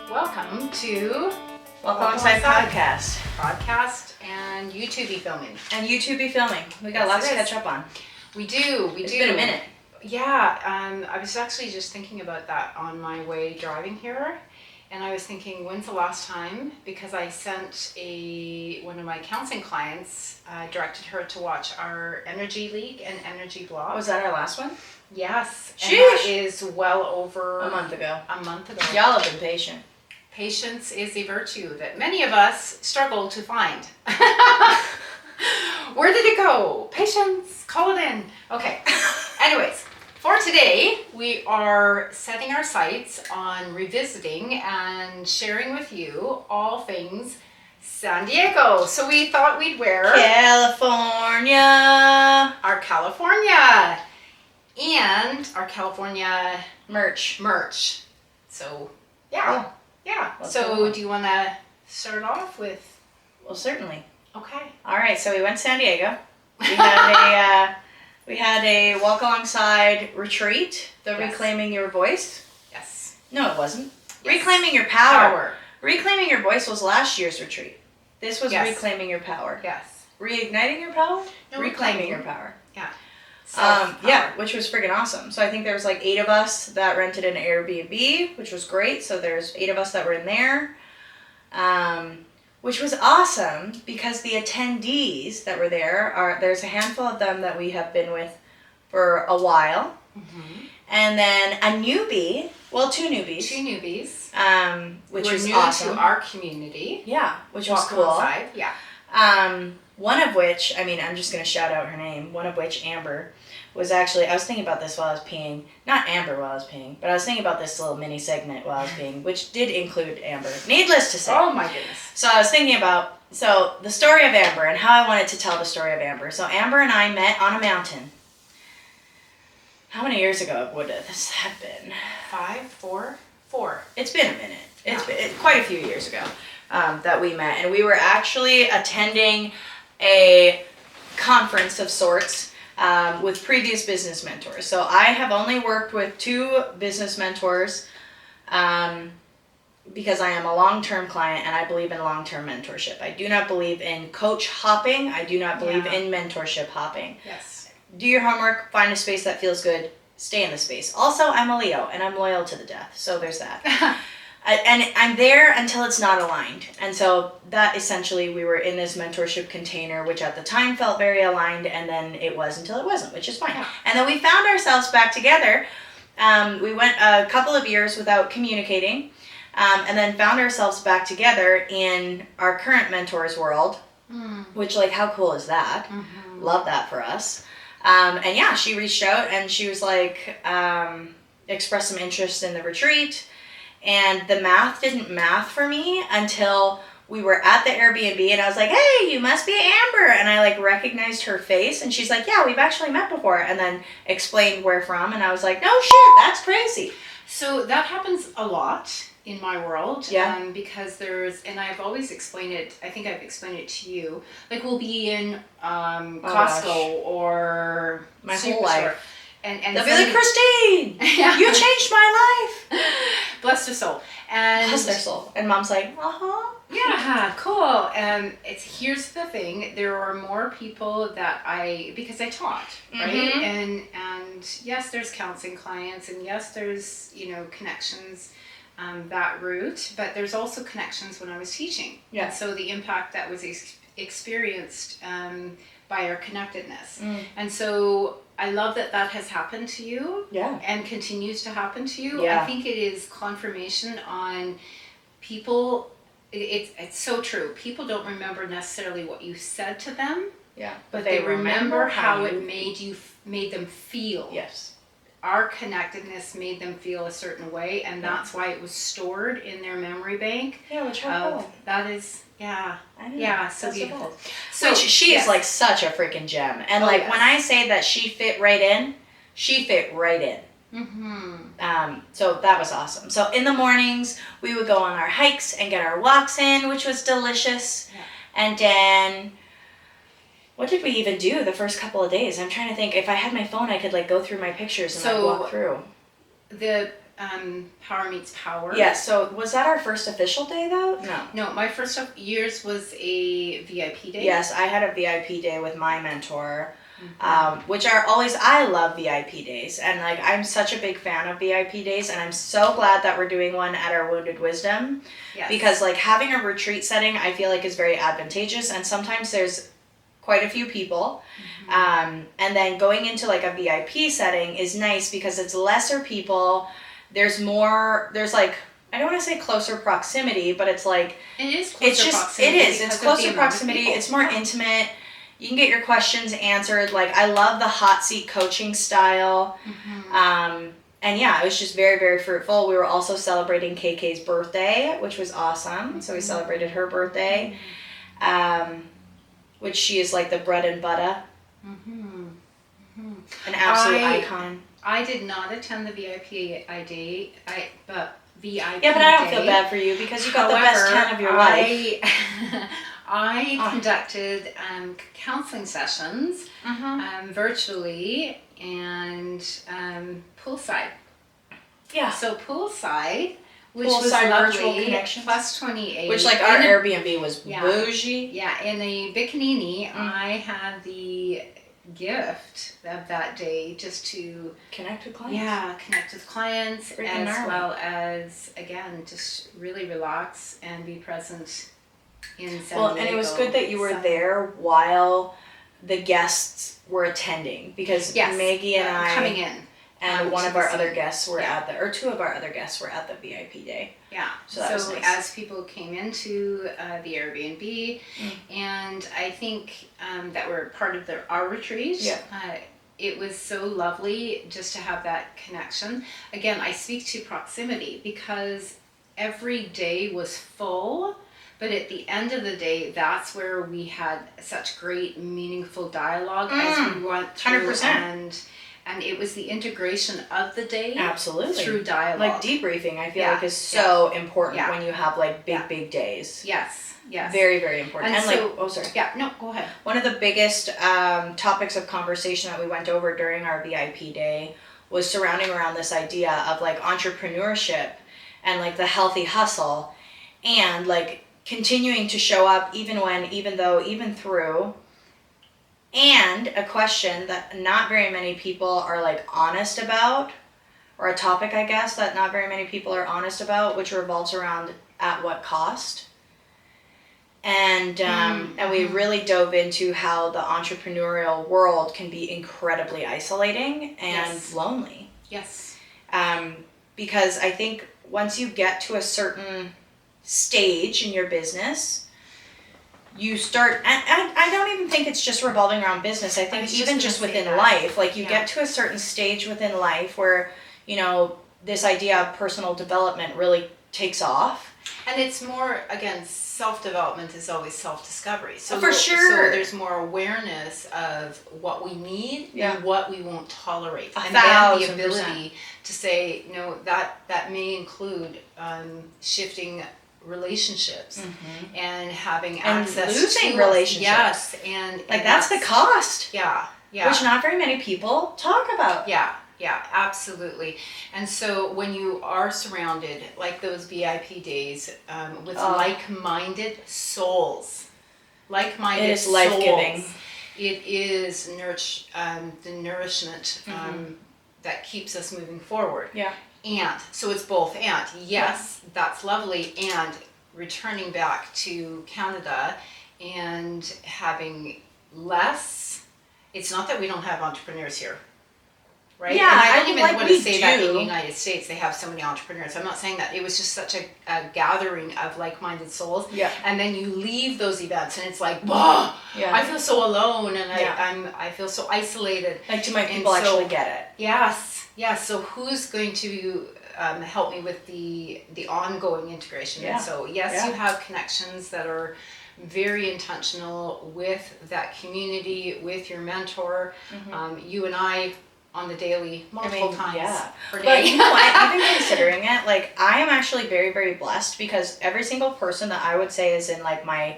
Welcome to Welcome Alongside podcast and YouTube filming. And YouTube filming. We got lots to catch up on. We do. It's been a minute. Yeah, I was actually just thinking about that on my way driving here. And I was thinking, when's the last time? Because I sent one of my counseling clients, directed her to watch our Energy League and Energy Blog. Was that our last one? Yes. Sheesh. And that is well over a month ago. Y'all have been patient. Patience is a virtue that many of us struggle to find. Where did it go? Patience, call it in. Okay. Anyways, for today, we are setting our sights on revisiting and sharing with you all things San Diego. So we thought we'd wear California. Our California and our California merch. So, yeah. Cool. Yeah. Let's so do you want to start off with? Well, certainly. Okay. All right. So we went to San Diego. We had a walk alongside retreat. The Yes. Reclaiming Your Voice. Yes. No, it wasn't. Yes. Reclaiming Your Power. Reclaiming Your Voice was last year's retreat. This was Yes. Reclaiming Your Power. Yes. Reigniting Your Power. No, Reclaiming Your Power. Yeah. Yeah, which was friggin' awesome. So I think there was like 8 of us that rented an Airbnb, which was great. So there's 8 of us that were in there, which was awesome because the attendees that were there's a handful of them that we have been with for a while. Mm-hmm. And then a newbie, well, 2 newbies. 2 newbies. Which were was new awesome. to our community. Yeah, which was Walk cool. alongside. Yeah. One of which, I'm just going to shout out her name, one of which, Amber, was actually, I was thinking about this while I was peeing. Not Amber while I was peeing, but I was thinking about this little mini segment while I was peeing, which did include Amber. Needless to say. Oh my goodness. So I was thinking about, the story of Amber and how I wanted to tell the story of Amber. So Amber and I met on a mountain. How many years ago would this have been? 5, 4. It's been a minute. It's been quite a few years ago that we met. And we were actually attending a conference of sorts with previous business mentors. So I have only worked with 2 business mentors because I am a long-term client and I believe in long-term mentorship. I do not believe in coach hopping. I do not believe in mentorship hopping. Yes. Do your homework, find a space that feels good, stay in the space. Also, I'm a Leo and I'm loyal to the death. So there's that. And I'm there until it's not aligned. And so that essentially, we were in this mentorship container, which at the time felt very aligned, and then it was until it wasn't, which is fine. Yeah. And then we found ourselves back together. We went a couple of years without communicating, and then found ourselves back together in our current mentor's world, which, like, how cool is that? Mm-hmm. Love that for us. And yeah, she reached out and she was like, expressed some interest in the retreat. And the math didn't math for me until we were at the Airbnb and I was like, hey, you must be Amber. And I like recognized her face and she's like, yeah, we've actually met before. And then explained where from. And I was like, no shit, that's crazy. So that happens a lot in my world. Yeah. Because and I've always explained it, I think I've explained it to you. Like we'll be in Costco or my Superstore, whole life. And they'll be like, Christine, you changed my life. Bless their soul. And bless their soul. And Mom's like, uh-huh. Yeah, cool. And here's the thing, there are more people that because I taught, right? Mm-hmm. And yes, there's counseling clients, and yes, there's, connections that route, but there's also connections when I was teaching. Yeah. And so the impact that was experienced by our connectedness. And so I love that has happened to you. Yeah. And continues to happen to you. Yeah. I think it is confirmation on people. It's so true. People don't remember necessarily what you said to them. Yeah. But they remember how it made them feel. Yes. Our connectedness made them feel a certain way, and that's why it was stored in their memory bank. Yeah, which cool. That is, yeah. I know. Yeah, so that's beautiful. So, which she is like such a freaking gem. And when I say that she fit right in, she fit right in. Mm-hmm. So that was awesome. So in the mornings, we would go on our hikes and get our walks in, which was delicious. Yeah. And then, what did we even do the first couple of days? I'm trying to think. If I had my phone, I could like go through my pictures and like walk through. The Power Meets Power. Yeah, so was that our first official day though? No. No, my first of years was a VIP day. Yes, I had a VIP day with my mentor, which are always, I love VIP days. And like, I'm such a big fan of VIP days, and I'm so glad that we're doing one at our Wounded Wisdom. Yes. Because like having a retreat setting, I feel like is very advantageous. And sometimes there's quite a few people. And then going into like a VIP setting is nice because it's lesser people. There's like, I don't want to say closer proximity, but it's like, it is closer proximity. It is. because It's of closer the amount of proximity. people. It's more intimate. You can get your questions answered. Like, I love the hot seat coaching style. And yeah, it was just very, very fruitful. We were also celebrating KK's birthday, which was awesome. So we celebrated her birthday, which she is like the bread and butter. An absolute icon. I did not attend the VIP day, but VIP. Yeah, but I don't day. feel bad for you because you got the best 10 of your life. I conducted counseling sessions virtually and poolside. Yeah. So poolside, which Poolside was lovely, virtual connections. plus 28. Which like our Airbnb was bougie. Yeah, in a bikinini, I had the gift of that day just to Connect with clients. Yeah, connect with clients Freaking as gnarly. well as, again, just really relax and be present in San Diego. And it was good that you were So- there while the guests were attending because Yes, Maggie and I coming in. and one to of the our other scene. guests were at the, or two of our other guests were at the VIP day. Yeah. So that was nice. as people came into the Airbnb, and I think that were part of our retreat. Yeah. It was so lovely just to have that connection. Again, I speak to proximity because every day was full, but at the end of the day, that's where we had such great, meaningful dialogue as we went through. 100%. And it was the integration of the day Absolutely. through dialogue. Like debriefing, I feel Yeah, like is so important yeah. when you have like big, Yeah. big days. Yes, yes. Very, very important. And And, so- like, oh, sorry. Yeah, no, go ahead. One of the biggest topics of conversation that we went over during our VIP day was surrounding around this idea of like entrepreneurship and like the healthy hustle and like continuing to show up even through. And a question that not very many people are like honest about, or a topic I guess that not very many people are honest about, which revolves around at what cost. And and we really dove into how the entrepreneurial world can be incredibly isolating and Yes. lonely. Yes. Because I think once you get to a certain stage in your business, you start, and I don't even think it's just revolving around business. I think was even just just gonna say within that. life, like you Yeah. get to a certain stage within life where, you know, this idea of personal development really takes off. And it's more, again, self-development is always self-discovery. So For sure. So there's more awareness of what we need Yeah. and what we won't tolerate. And 1,000%. then the ability to say, no, that may include shifting relationships and having And access losing to relationships. Yes, and Like that's the cost, Yeah, yeah. which not very many people talk about. Yeah, absolutely. And so when you are surrounded, like those VIP days, with like-minded souls, like-minded It is souls, life-giving. it is the nourishment that keeps us moving forward. Yeah. And so it's both and. Yes, that's lovely. And returning back to Canada and having less, it's not that we don't have entrepreneurs here. Right? Yeah, and I I don't mean, even like, want to we say that in do. the United States they have so many entrepreneurs. I'm not saying that. It was just such a gathering of like-minded souls. Yeah. And then you leave those events and it's like, whoa, Yeah. I feel so alone and Yeah. I feel so isolated. Like, do my And people so- actually get it? Yes. So who's going to help me with the ongoing integration? Yeah. And so yes, Yeah. you have connections that are very intentional with that community, with your mentor. You and I on the daily, multiple times per day. But you know what, even considering it, like I am actually very, very blessed because every single person that I would say is in like my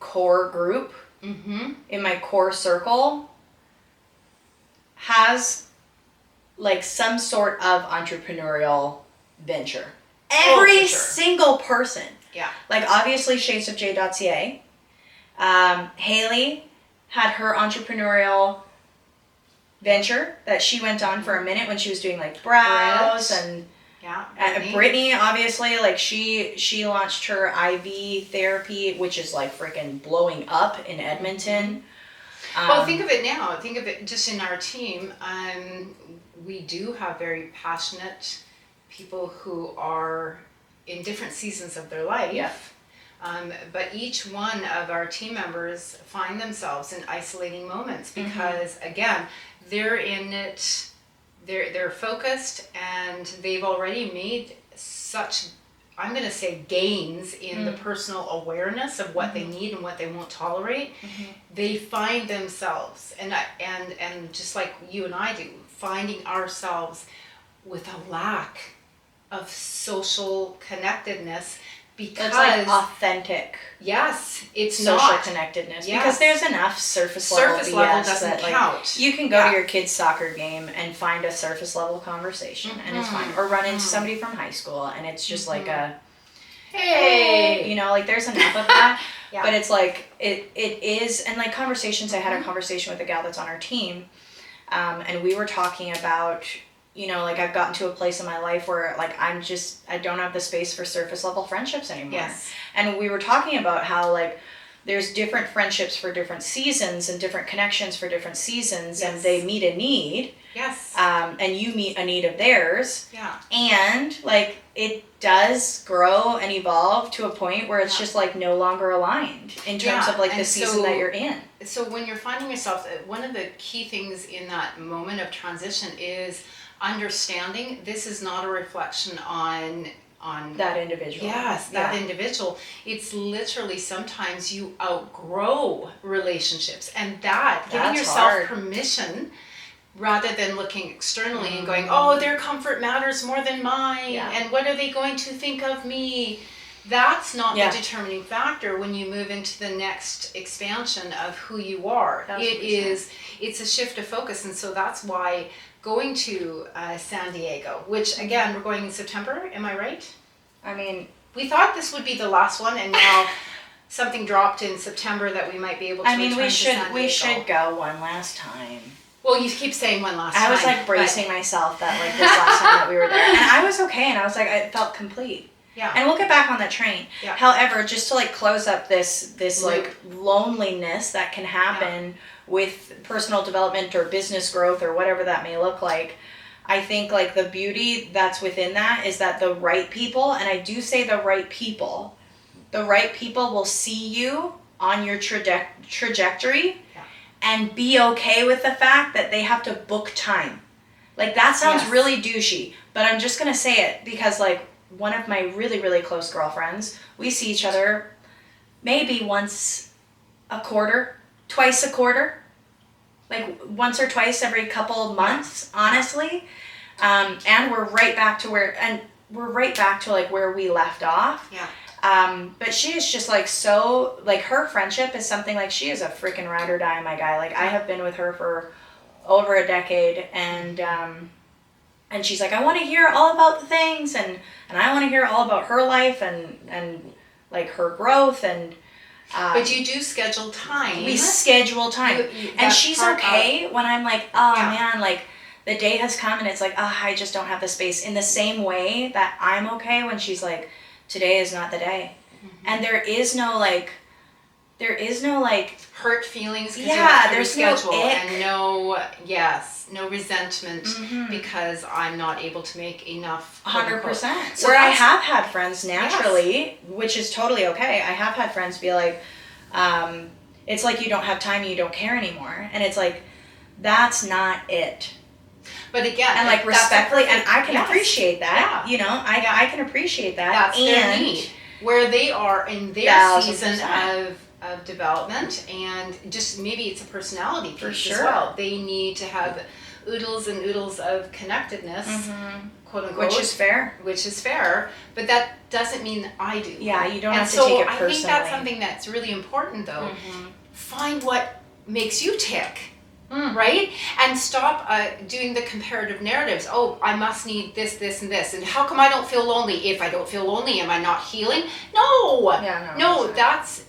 core group, in my core circle, has like some sort of entrepreneurial venture. Oh, Every for sure. single person. Yeah. Like obviously shadesofj.ca. Haley had her entrepreneurial venture that she went on for a minute when she was doing like brows and Yeah. Brittany obviously like she launched her IV therapy, which is like freaking blowing up in Edmonton. Well, think of it now. Think of it just in our team. We do have very passionate people who are in different seasons of their life. Yeah. But each one of our team members find themselves in isolating moments because, again, they're in it. They're focused, and they've already made such, I'm going to say, gains in the personal awareness of what they need and what they won't tolerate. They find themselves, and just like you and I do, finding ourselves with a lack of social connectedness because It's like authentic yes, it's social not connectedness Yes. because there's enough surface level surface BS level doesn't that, like, count. you can go Yeah. to your kid's soccer game and find a surface level conversation and it's fine, or run into somebody from high school and it's just like a Hey, you know, like there's enough of that. Yeah. But it's like it is, and like conversations, I had a conversation with a gal that's on our team, and we were talking about, you know, like I've gotten to a place in my life where like I don't have the space for surface level friendships anymore. Yes. And we were talking about how like there's different friendships for different seasons and different connections for different seasons, and Yes. they meet a need, Yes. and you meet a need of theirs. Yeah. And like it does grow and evolve to a point where it's Yeah. just like no longer aligned in terms Yeah, of like the and season so- that you're in. So when you're finding yourself, one of the key things in that moment of transition is understanding this is not a reflection on That individual. yes, that Yeah. individual. It's literally sometimes you outgrow relationships, and that giving That's yourself hard. permission rather than looking externally and going, oh, their comfort matters more than mine, Yeah. and what are they going to think of me? That's not Yeah. the determining factor when you move into the next expansion of who you are. 1000%. It's a shift of focus, and so that's why going to San Diego, which again, we're going in September, am I right? I mean, We thought this would be the last one, and now something dropped in September that we might be able to return we to San should we Diego. should go one last time. Well, you keep saying one last time. I was like bracing myself that like this last time that we were there, and I was okay, and I was like I felt complete. Yeah. And we'll get back on that train. Yeah. However, just to like close up this Loop. like loneliness that can happen with personal development or business growth or whatever that may look like, I think like the beauty that's within that is that the right people, and I do say the right people will see you on your trajectory Yeah. and be okay with the fact that they have to book time. Like that sounds Yes. really douchey, but I'm just gonna say it because like one of my really, really close girlfriends, we see each other maybe once a quarter, twice a quarter, like once or twice every couple of months, honestly. And we're right back to like where we left off. Yeah. But she is just like so, like her friendship is something like she is a freaking ride or die, my guy. Like I have been with her for over a decade, and she's like, I want to hear all about the things, and I want to hear all about her life and like her growth, and But you do schedule time. we schedule time, and that's she's part okay when I'm like, oh Yeah. man, like the day has come and it's like, oh, I just don't have the space. In the same way that I'm okay when she's like, today is not the day, and there is no like hurt feelings because Yeah, you have to there's no reschedule, ick. and no resentment because I'm not able to make enough. quote, unquote. 100%. So Where I that's- have had friends naturally, which is totally okay. I have had friends be like, it's like you don't have time, you don't care anymore, and it's like, that's not it. But again, And like that's a respectfully, and perfect- I can yes. appreciate that. Yeah. You know, I can appreciate that. That's their and need. Where they are in their 1000%. season of development, and just maybe it's a personality piece For as sure. well. They need to have oodles and oodles of connectedness, quote unquote, which is fair. which is fair, but that doesn't mean I do. Yeah, you don't and have to so take it I personally. think that's something that's really important though. Find what makes you tick. right? And stop doing the comparative narratives. Oh, I must need this, this, and this. And how come I don't feel lonely? If I don't feel lonely, am I not healing? No. Yeah, No, that's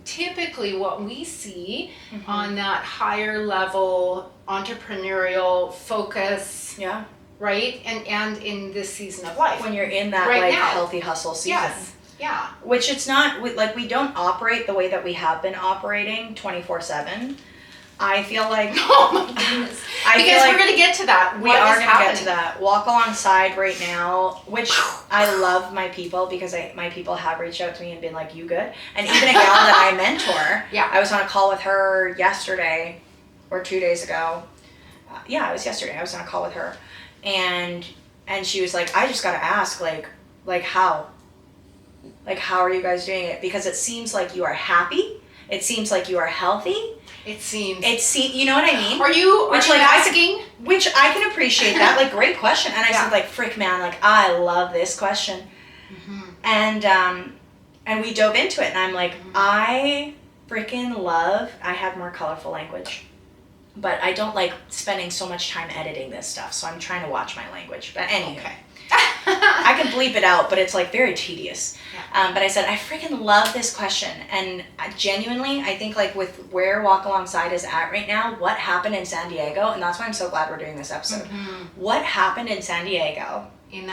typically what we see on that higher level entrepreneurial focus. Yeah. Right? And in this season of life. When you're in that Right like now. healthy hustle season. Yes. Yeah. Which it's not, we don't operate the way that we have been operating 24/7. I feel like... Oh my goodness. Because we're going to get to that. We are going to get to that. Walk Alongside right now, which I love my people because my people have reached out to me and been like, you good? And even a gal that I mentor, I was on a call with her yesterday or 2 days ago. It was yesterday. I was on a call with her. And she was like, I just got to ask, like how? Like, how are you guys doing it? Because it seems like you are happy. It seems like you are healthy. It seems. You know what I mean? Are you asking? Which I can appreciate that. Like, great question. And I said, like, frick, man, like, I love this question. And we dove into it. And I'm like, I freaking love, I have more colorful language. But I don't like spending so much time editing this stuff. So I'm trying to watch my language. But anyway. Okay. I can bleep it out, but it's like very tedious. But I said, I freaking love this question. And genuinely, I think like with where Walk Alongside is at right now, what happened in San Diego, and that's why I'm so glad we're doing this episode. What happened in San Diego? In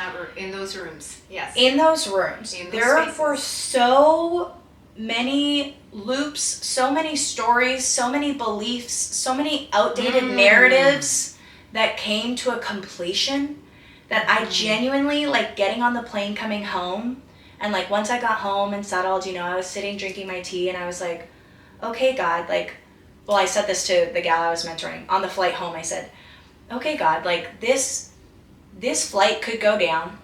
those rooms, yes. In those rooms. There spaces. were so many loops, so many stories, so many beliefs, so many outdated narratives that came to a completion that I genuinely, like, getting on the plane coming home, and like once I got home and settled, I was sitting drinking my tea and I was like, okay, God, like, well, I said this to the gal I was mentoring on the flight home. I said, okay, God, like, this flight could go down,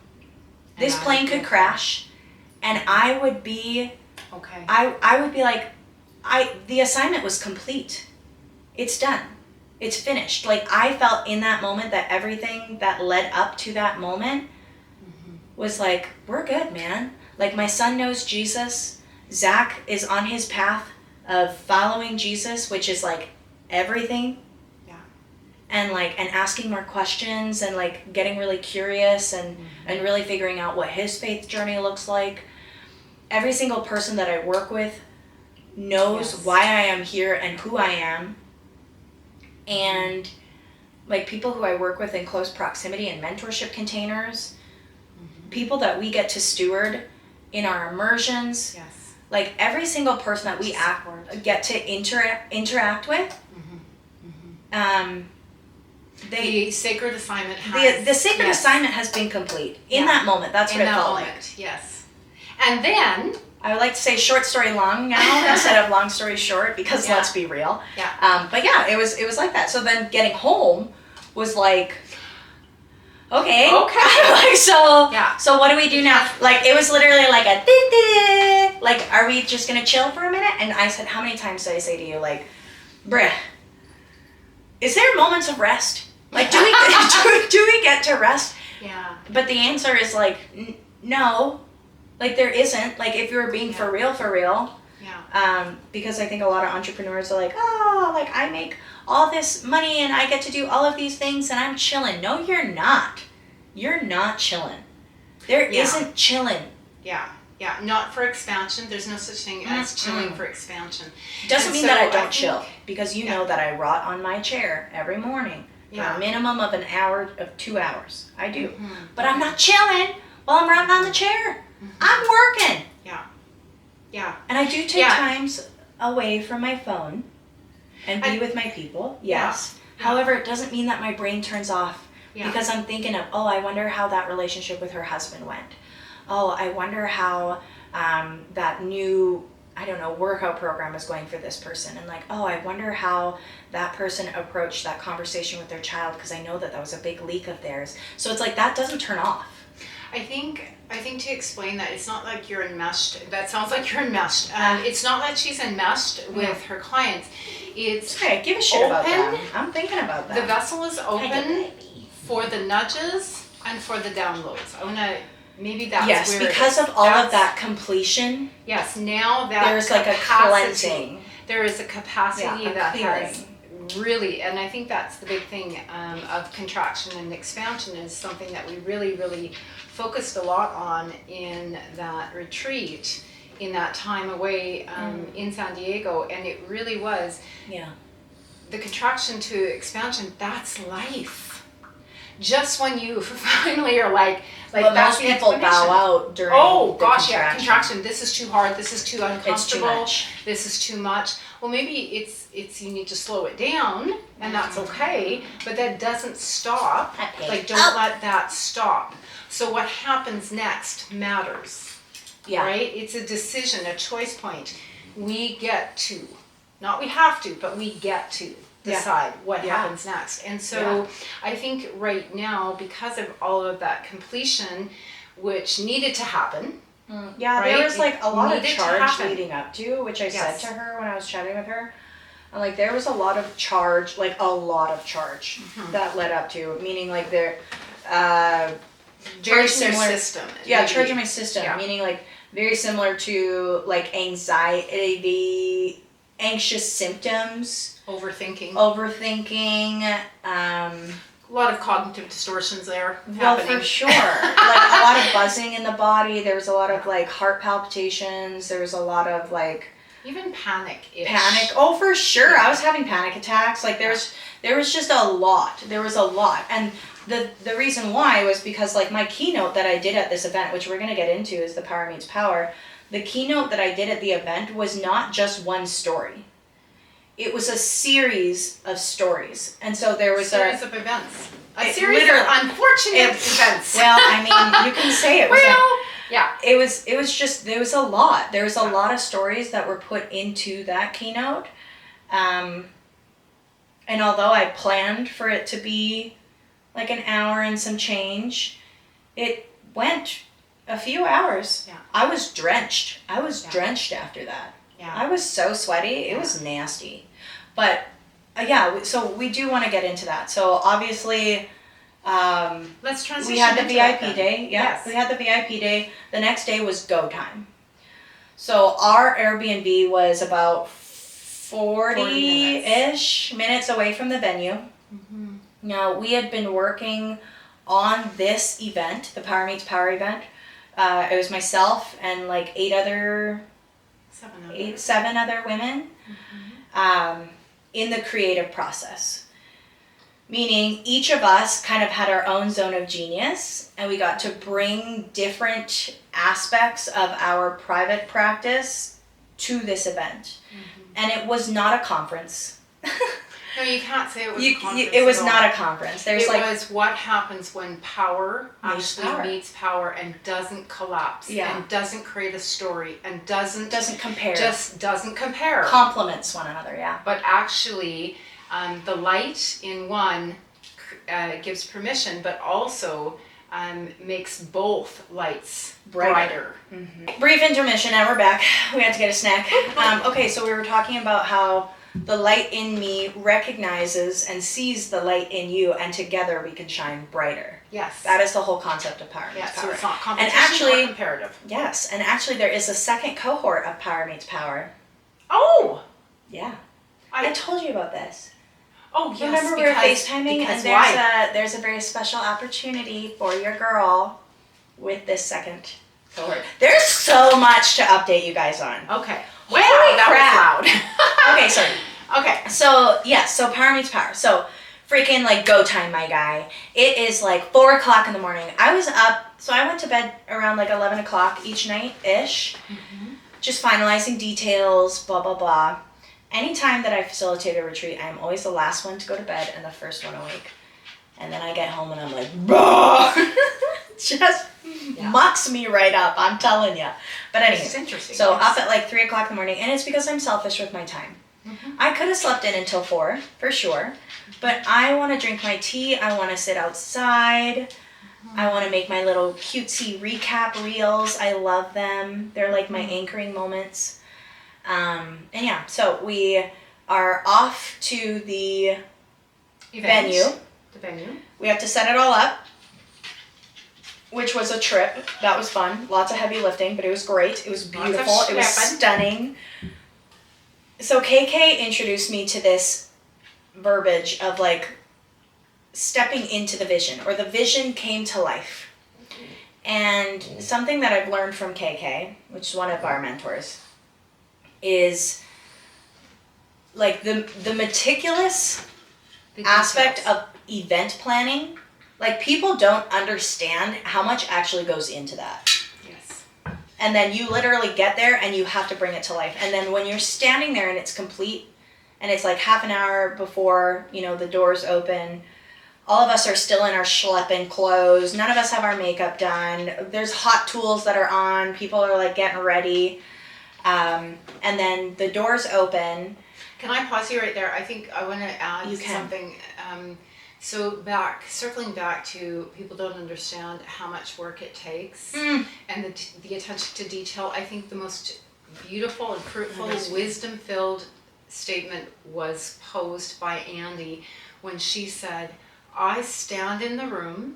this plane could crash, and I would be okay. I would be like, the assignment was complete. It's done. It's finished. Like, I felt in that moment that everything that led up to that moment was like, we're good, man. Like, my son knows Jesus. Zach is on his path of following Jesus, which is like everything. Yeah. And like, and asking more questions and like getting really curious and really figuring out what his faith journey looks like. Every single person that I work with knows why I am here and who I am. And like people who I work with in close proximity and mentorship containers, people that we get to steward in our immersions, like every single person that we get to interact with, the sacred assignment has... The sacred assignment has been complete. In that moment, that's what it felt like. Yes. And then... I would like to say short story long now instead of long story short because let's be real. Yeah. But yeah, it was like that. So then getting home was like, okay. Like, so what do we do now? Like, it was literally like a like, are we just gonna chill for a minute? And I said, how many times did I say to you, like, bruh, is there moments of rest? Like, do we get to rest? Yeah. But the answer is like, no. Like, there isn't. Like, if you're being for real. Yeah. Because I think a lot of entrepreneurs are like, oh, like, I make all this money and I get to do all of these things and I'm chilling. No, you're not. You're not chilling. There isn't chilling. Yeah. Yeah. Not for expansion. There's no such thing as chilling for expansion. Doesn't mean that I don't chill. Because you know that I rot on my chair every morning for a minimum of 2 hours. I do. But I'm not chilling while I'm rotting on the chair. I'm working. Yeah. Yeah. And I do take times away from my phone and be with my people. Yes. Yeah. However, it doesn't mean that my brain turns off because I'm thinking of, oh, I wonder how that relationship with her husband went. Oh, I wonder how that new, I don't know, workout program is going for this person. And like, oh, I wonder how that person approached that conversation with their child because I know that was a big leak of theirs. So it's like, that doesn't turn off. I think to explain that, it's not like you're enmeshed. That sounds like you're enmeshed. It's not that she's enmeshed with her clients. It's give a shit about that. I'm thinking about that. The vessel is open for the nudges and for the downloads. I want to, maybe that's where because of all of that completion. Yes, now that there's like a cleansing. There is a capacity that has really, and I think that's the big thing of contraction and expansion, is something that we really, really focused a lot on in that retreat, in that time away in San Diego. And it really was the contraction to expansion. That's life. Just when you finally are like but that's most the people explanation. bow out during Oh the gosh, contraction. yeah, contraction. This is too hard. This is too uncomfortable. It's too much. This is too much. Well, maybe it's you need to slow it down, and that's okay. But that doesn't stop. Like, don't let that stop. So what happens next matters. Yeah. Right? It's a decision, a choice point. We get to, not we have to, but we get to decide what happens next. And so I think right now, because of all of that completion, which needed to happen. Yeah, right? there was like a lot of Needed to charge happen. leading up to, which I said Yes. to her when I was chatting with her. And like there was a lot of charge, like a lot of charge that led up to, meaning like there, very Charging similar. your system. Yeah, maybe. charging my system, meaning like very similar to like anxiety, anxious symptoms, Overthinking. overthinking, A lot of cognitive distortions there well, happening. for sure. Like a lot of buzzing in the body. There was a lot of like heart palpitations. There was a lot of like Even panic. panic. Oh, for sure. I was having panic attacks. Like there was just a lot. There was a lot. And the reason why was because like my keynote that I did at this event, which we're going to get into, is the Power Meets Power. The keynote that I did at the event was not just one story. It was a series of stories. And so there was series of events. A It series of literally- unfortunate events. well, I mean, you can say it was yeah. it was just, there was a lot. There was a lot of stories that were put into that keynote. And although I planned for it to be like an hour and some change, it went a few hours. Yeah. I was drenched. I was drenched after that. Yeah. I was so sweaty. It was nasty. But so we do want to get into that. So obviously, Let's transition. we had the into that VIP then. day. Yeah, Yes. we had the VIP day. The next day was go time. So our Airbnb was about 40-ish minutes away from the venue. Mm-hmm. Now, we had been working on this event, the Power Meets Power event. It was myself and like 7 other women in the creative process. Meaning each of us kind of had our own zone of genius, and we got to bring different aspects of our private practice to this event. And it was not a conference. No, you can't say it was a conference. It was at not all. a conference. There's It like was what happens when power Meets actually power. meets power and doesn't collapse and doesn't create a story and doesn't compare. just doesn't compare. Complements one another, yeah. But actually, the light in one gives permission, but also makes both lights brighter. Brief intermission, and we're back. We had to get a snack. Okay, so we were talking about how the light in me recognizes and sees the light in you, and together we can shine brighter. Yes. That is the whole concept of Power Meets Yeah, so Power. it's not competition actually- or comparative. Yes, and actually there is a second cohort of Power Meets Power. Oh! Yeah. I told you about this. Oh, yes. Remember we were FaceTiming, because and there's a very special opportunity for your girl with this second cohort. There's so much to update you guys on. Okay. Holy Wow, that was loud. Okay, sorry. Okay. So, yes, so Power Meets Power. So, freaking, like, go time, my guy. It is, like, 4 o'clock in the morning. I was up, so I went to bed around, like, 11 o'clock each night-ish. Just finalizing details, blah, blah, blah. Anytime that I facilitate a retreat, I'm always the last one to go to bed and the first one awake. And then I get home and I'm like, bah! Just mucks me right up, I'm telling you. But anyway, It's interesting. so yes. up at like 3 o'clock in the morning, and it's because I'm selfish with my time. I could have slept in until 4, for sure, but I want to drink my tea, I want to sit outside, I want to make my little cutesy recap reels, I love them, they're like my anchoring moments. And yeah, so we are off to the Event. venue. The venue. We have to set it all up, which was a trip. That was fun. Lots of heavy lifting, but it was great. It was Lots of beautiful. It was schlepping. stunning. So KK introduced me to this verbiage of like stepping into the vision, or the vision came to life. And something that I've learned from KK, which is one of our mentors, is like the meticulous The aspect details. of event planning. Like, people don't understand how much actually goes into that. Yes. And then you literally get there and you have to bring it to life. And then when you're standing there and it's complete, and it's like half an hour before, you know, the doors open, all of us are still in our schlepping clothes. None of us have our makeup done. There's hot tools that are on. People are like getting ready. And then the doors open. Can I pause you right there? I think I want to add You can. something. So circling back to people don't understand how much work it takes and the attention to detail. I think the most beautiful and fruitful, wisdom-filled statement was posed by Andy when she said, I stand in the room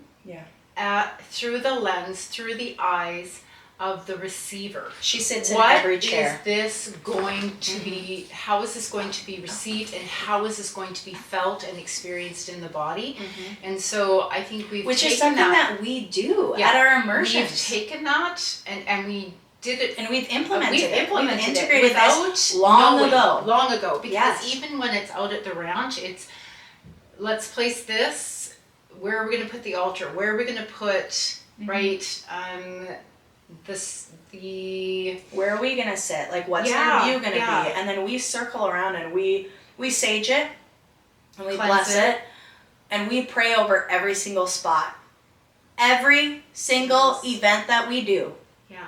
through the lens, through the eyes of the receiver. She sits in every chair. What is this going to be, how is this going to be received, and how is this going to be felt and experienced in the body? And so I think Which is something that we do at our immersions. We've taken that and we did it. And we've implemented it. We've integrated without this long knowing, ago. Long ago. Because Yes. even when it's out at the ranch, it's, let's place this, where are we going to put the altar? Where are we going to put, right, where are we gonna sit? Like, what's Yeah, our view gonna yeah. be? And then we circle around and we sage it and we Cleanse bless it. it and we pray over every single spot. Every single Yes. event that we do. Yeah.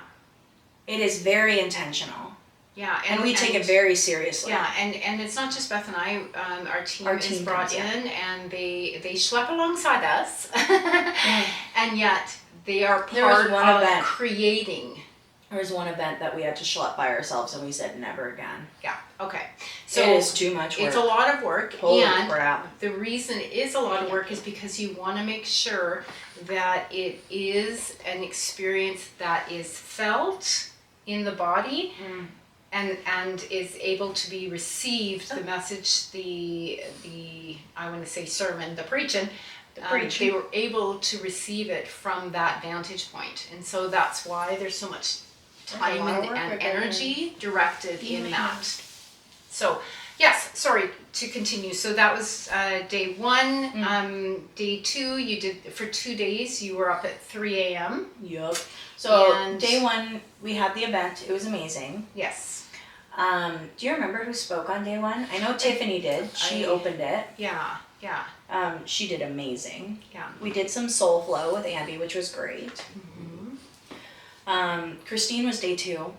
It is very intentional. Yeah. And we take it very seriously. Yeah, and it's not just Beth and I. Our team is brought comes, in, and they schlep alongside us, and yet they are There was part one of event. creating. There was one event that we had to schlep by ourselves and we said never again. Yeah. Okay. So it is too much work. it's a lot of work, Holy and crap. the reason it is a lot of work is because you want to make sure that it is an experience that is felt in the body. And is able to be received, the message, the I want to say sermon, the preaching, they were able to receive it from that vantage point. And so that's why there's so much time and energy directed in that. So, yes, sorry to continue. So that was day one. Day two, you did, for 2 days, you were up at 3 a.m. Yup. So And- day one, we had the event. It was amazing. Yes. Do you remember who spoke on day one? I know Tiffany did. She opened it. Yeah, yeah, She did amazing. yeah. We did some soul flow with Andy, which was great. Christine was day two.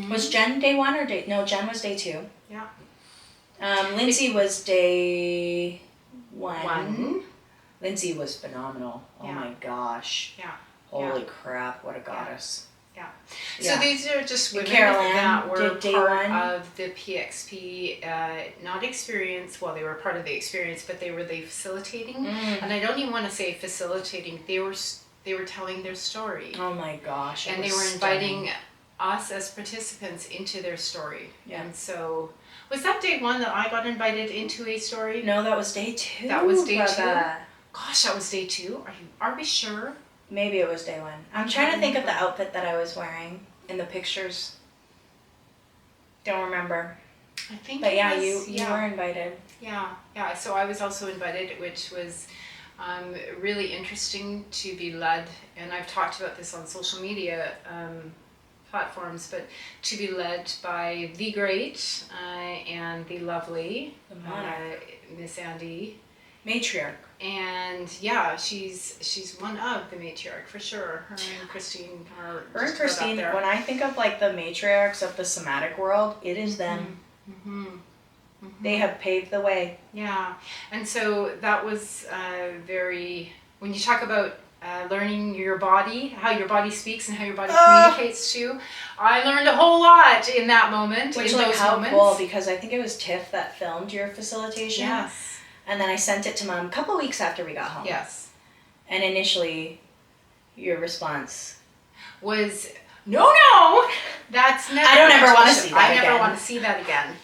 Was Jen day one or day? No, Jen was day two. Yeah. Lindsay was day one. One. Lindsay was phenomenal. Oh Yeah. my gosh. Yeah. Holy crap! What a goddess. So these are just women Carol that Ann were did day part one. of the PXP, not experience, well, they were part of the experience, but they were the facilitating. And I don't even want to say facilitating, they were telling their story. Oh my gosh. it And they was were inviting stunning. us as participants into their story. Yeah. And so, was that day one that I got invited into a story? No, that was day two. That was day two? Rebecca. Gosh, that was day two? Are we sure? Maybe it was day one. I'm trying to think of the outfit that I was wearing in the pictures. Don't remember. I think But it yeah, was, you were invited. Yeah. So I was also invited, which was really interesting to be led, and I've talked about this on social media platforms, but to be led by the great and the lovely The monarch. Miss Andy. Matriarch. And yeah, she's one of the matriarch for sure. Her and Christine are Her and just about Christine, there. when I think of like the matriarchs of the somatic world, it is them. They have paved the way. Yeah, and so that was very, when you talk about learning your body, how your body speaks and how your body communicates to you, I learned a whole lot in that moment, Which, in like, those how moments. cool, because I think it was Tiff that filmed your facilitation. Yes. And then I sent it to Mom a couple weeks after we got home. Yes. And initially, your response Was, No, that's never. I don't ever wanna want see that I never again. want to see that again.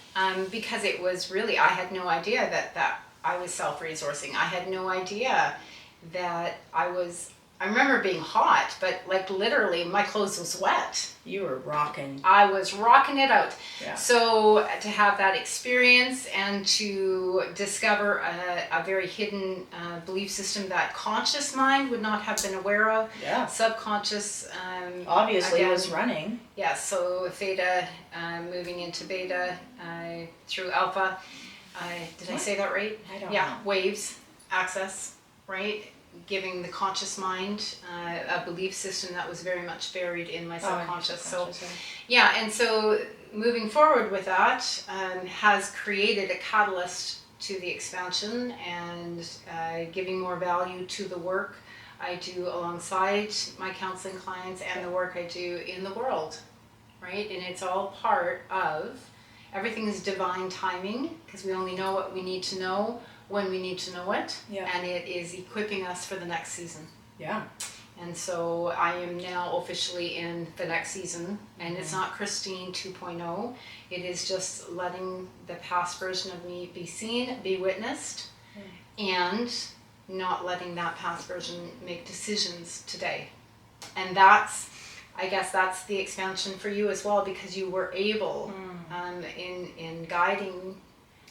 Because it was really, I had no idea that I was self-resourcing. I had no idea that I remember being hot, but like literally my clothes was wet. You were rocking. I was rocking it out. Yeah. So to have that experience and to discover a very hidden belief system that conscious mind would not have been aware of, Yeah. subconscious. Obviously again, was running. Yeah, so theta, moving into beta through alpha. Did I What? say that right? I don't Yeah, know. waves, access, right? Giving the conscious mind a belief system that was very much buried in my subconscious. So yeah, and so moving forward with that has created a catalyst to the expansion and giving more value to the work I do alongside my counseling clients and the work I do in the world, right? And it's all part of, everything is divine timing, because we only know what we need to know when we need to know it. Yeah. And it is equipping us for the next season. Yeah. And so I am now officially in the next season, and it's not Christine 2.0. It is just letting the past version of me be seen, be witnessed, and not letting that past version make decisions today. And I guess that's the expansion for you as well, because you were able in guiding.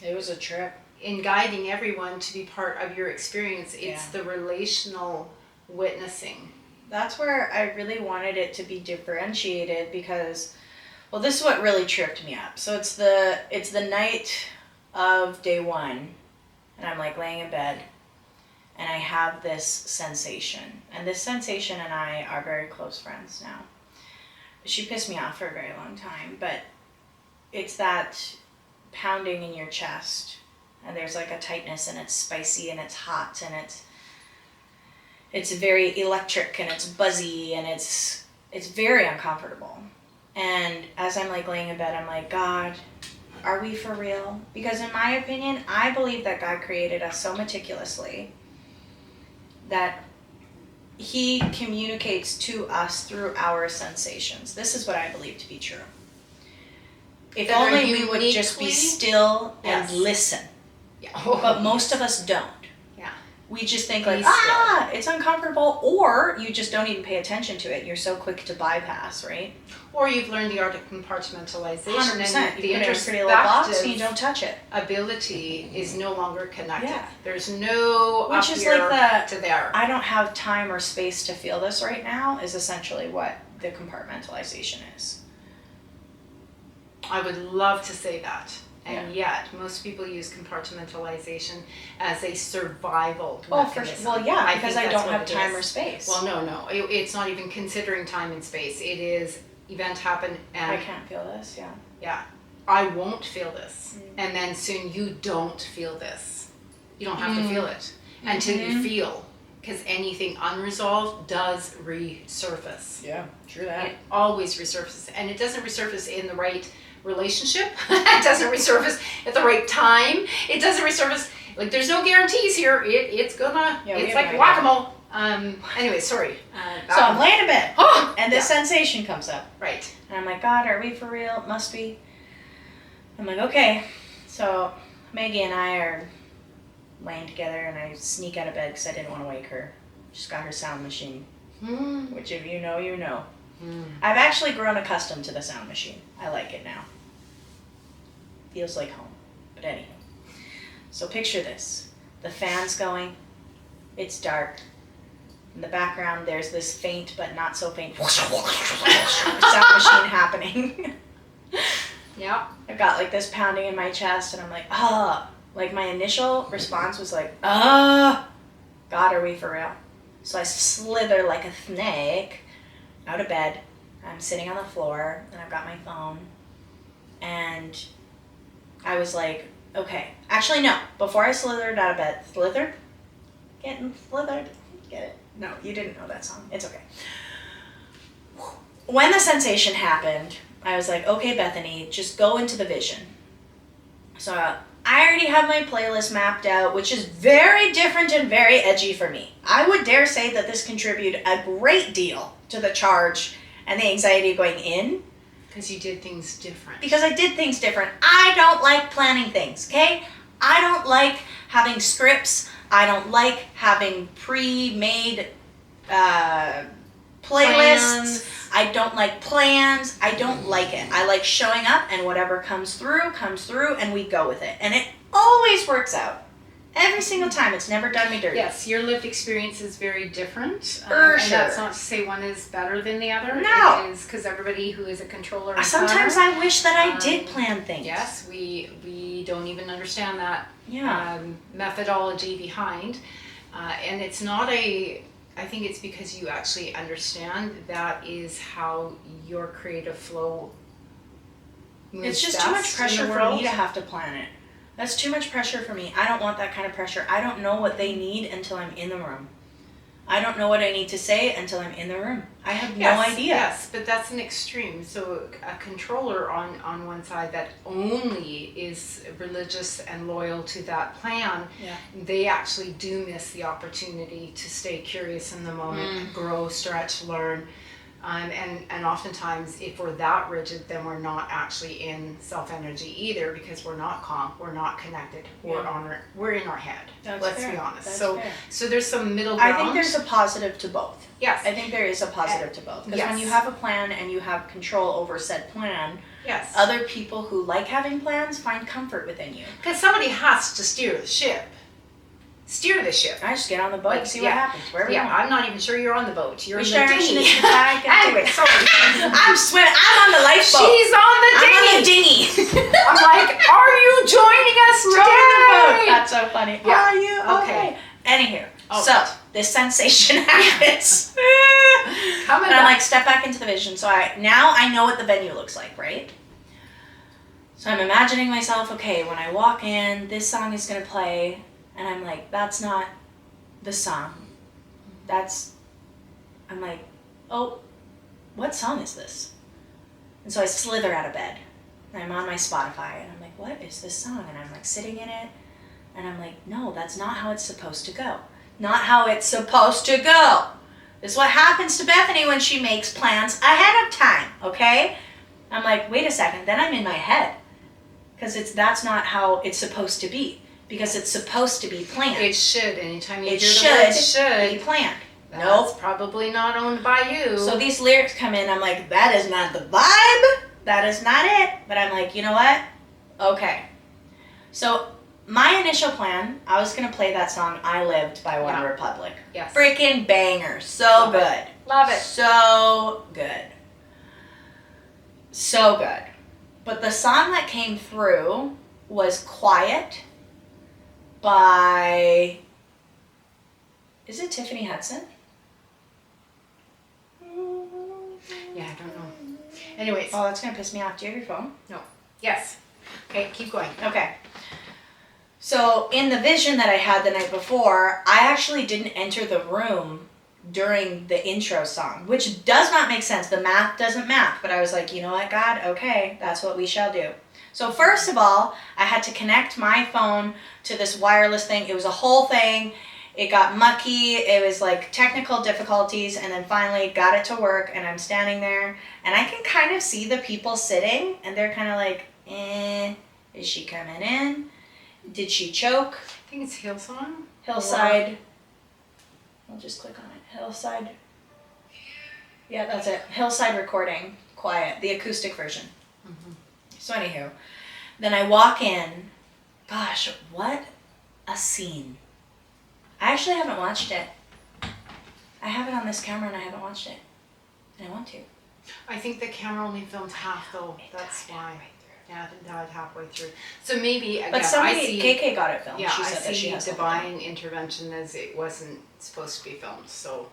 It was a trip. In guiding everyone to be part of your experience, it's Yeah. the relational witnessing. That's where I really wanted it to be differentiated because, well, this is what really tripped me up. So it's the night of day one, and I'm like laying in bed, and I have this sensation, and this sensation and I are very close friends now. She pissed me off for a very long time, but it's that pounding in your chest, and there's like a tightness, and it's spicy, and it's hot, and it's very electric, and it's buzzy, and it's very uncomfortable. And as I'm like laying in bed, I'm like, God, are we for real? Because in my opinion, I believe that God created us so meticulously that he communicates to us through our sensations. This is what I believe to be true. If That are only we would just be uniquely- still and Yes. listen. Yeah. But most of us don't. Yeah. We just think like, Be still. it's uncomfortable, or you just don't even pay attention to it. You're so quick to bypass, right? Or you've learned the art of compartmentalization, 100%. and You the put it in a pretty little box and you introspective don't touch it. ability is no longer connected. Yeah. There's no Which up is here like to there. I don't have time or space to feel this right now is essentially what the compartmentalization is. I would love to say that. And yet, most people use compartmentalization as a survival mechanism. Because think I that's don't what have it time is. or space. Well, no. It's not even considering time and space. It is event happen and I can't feel this, yeah. yeah, I won't feel this. And then soon you don't feel this. You don't have to feel it until you feel. Because anything unresolved does resurface. Yeah, true It always resurfaces. And it doesn't resurface in the right relationship. It doesn't resurface at the right time. It doesn't resurface, like there's no guarantees here. It's gonna, Yeah, we it's have like no whack-a-mole. Anyway, sorry. So I'm laying in bed, Oh, and this sensation comes up. right. And I'm like, God, are we for real? It must be. I'm like, okay. So Maggie and I are laying together, and I sneak out of bed because I didn't want to wake her. She's got her sound machine, which if you know, you know. I've actually grown accustomed to the sound machine. I like it now. Feels like home. But anyway. So picture this. The fan's going. It's dark. In the background, there's this faint but not so faint sound machine happening. Yeah. I've got like this pounding in my chest, and I'm like, like my initial response was like, God, are we for real? So I slither like a snake out of bed. I'm sitting on the floor, and I've got my phone, and I was like, okay. Actually, no. Before I slithered out of bed, getting slithered, get it? No, you didn't know that song. It's okay. When the sensation happened, I was like, okay, Bethany, just go into the vision. So I already have my playlist mapped out, which is very different and very edgy for me. I would dare say that this contributed a great deal to the charge and the anxiety of going in. Because you did things different. Because I did things different. I don't like planning things, okay? I don't like having scripts. I don't like having pre-made playlists. Plans. I don't like plans. I don't like it. I like showing up and whatever comes through, and we go with it. And it always works out. Every single time. It's never done me dirty. Yes, your lived experience is very different. For and sure. that's not to say one is better than the other. No. It is because everybody who is a controller and Sometimes planner, I wish that I did plan things. yes, we don't even understand that Yeah. methodology behind. And it's not I think it's because you actually understand that is how your creative flow moves. It's just too much best pressure in the for world. me to have to plan it. That's too much pressure for me. I don't want that kind of pressure. I don't know what they need until I'm in the room. I don't know what I need to say until I'm in the room. I have no idea. Yes, but that's an extreme. So a controller on one side that only is religious and loyal to that plan, Yeah. they actually do miss the opportunity to stay curious in the moment, grow, stretch, learn. And oftentimes, if we're that rigid, then we're not actually in self-energy either, because we're not calm, we're not connected, we're in our head. That's Let's fair. be honest. That's So fair. so there's some middle ground. I think there's a positive to both. yes, I think there is a positive to both. Because when Yes. you have a plan and you have control over said plan, yes. other people who like having plans find comfort within you. Because somebody has to steer the ship. Steer the ship. I just get on the boat and see what Yeah. happens. Wherever Yeah, we want. I'm not even sure you're on the boat. You're Which in the direction dinghy. is the tide gonna do it? Sorry. I'm swimming. I'm on the lifeboat. She's on the I'm dinghy. on the dinghy. I'm like, are you joining us today? That's so funny. Yeah. Are you Okay. Anywho, Oh. so this sensation happens. Coming And I'm back. like, step back into the vision. So I know what the venue looks like, right? So I'm imagining myself, okay, when I walk in, this song is gonna play, and I'm like, that's not the song. I'm like, oh, what song is this? And so I slither out of bed, and I'm on my Spotify, and I'm like, what is this song? And I'm like sitting in it, and I'm like, no, that's not how it's supposed to go. Not how it's supposed to go. This is what happens to Bethany when she makes plans ahead of time, okay? I'm like, wait a second, then I'm in my head. Because that's not how it's supposed to be. Because it's supposed to be planned. It should. Anytime you It hear the word be should, planned. that's Nope. probably not owned by you. So these lyrics come in, I'm like, that is not the vibe. That is not it. But I'm like, you know what? Okay. So my initial plan, I was going to play that song, I Lived by One Yeah. Republic. yes. Freaking banger. So Love it. good. Love it. So good. So good. But the song that came through was Quiet by, is it Tiffany Hudson? Yeah, I don't know. Anyways, Oh, that's going to piss me off. Do you have your phone? yes. Okay, keep going. Okay. So in the vision that I had the night before, I actually didn't enter the room during the intro song, which does not make sense. The math doesn't math, but I was like, you know what, God? Okay, that's what we shall do. So first of all, I had to connect my phone to this wireless thing. It was a whole thing. It got mucky. It was like technical difficulties, and then finally got it to work, and I'm standing there, and I can kind of see the people sitting, and they're kind of like, is she coming in? Did she choke? I think it's Hillsong. Hillside. I'll just click on it. Hillside. Yeah, that's it. Hillside recording. Quiet. The acoustic version. Mm-hmm. So anywho, then I walk in. Gosh, what a scene. I actually haven't watched it. I have it on this camera and I haven't watched it. And I want to. I think the camera only filmed half though. It That's died why. halfway through. Yeah, it died halfway through. So maybe again, But somebody, I see. KK got it filmed. Yeah, She I said that she see has it. divine intervention as it wasn't supposed to be filmed. So.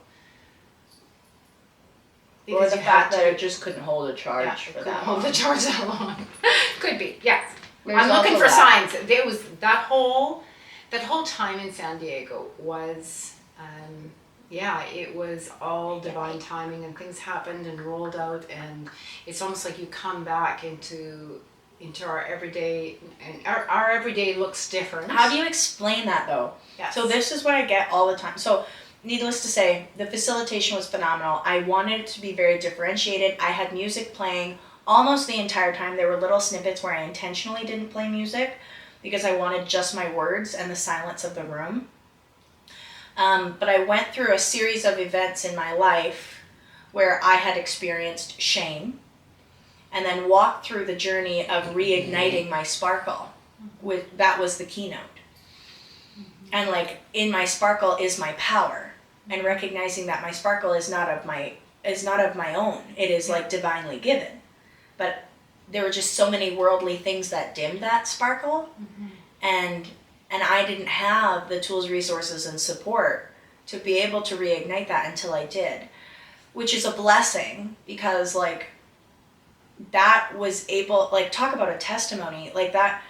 Or Because the you fact had that to- it just couldn't hold a charge yeah, for couldn't that hold long. the charge that long. Could be, yes. There's I'm looking also for that. signs. There was that whole time in San Diego was, yeah, it was all divine timing, and things happened and rolled out, and it's almost like you come back into our everyday, and our everyday looks different. How do you explain that though? Yes. So this is what I get all the time. So needless to say, the facilitation was phenomenal. I wanted it to be very differentiated. I had music playing almost the entire time. There were little snippets where I intentionally didn't play music because I wanted just my words and the silence of the room. But I went through a series of events in my life where I had experienced shame and then walked through the journey of reigniting my sparkle. That was the keynote. And like, in my sparkle is my power, and recognizing that my sparkle is not of my own. It is like divinely given. But there were just so many worldly things that dimmed that sparkle, and I didn't have the tools, resources, and support to be able to reignite that until I did, which is a blessing, because like, that was able, like, talk about a testimony, like that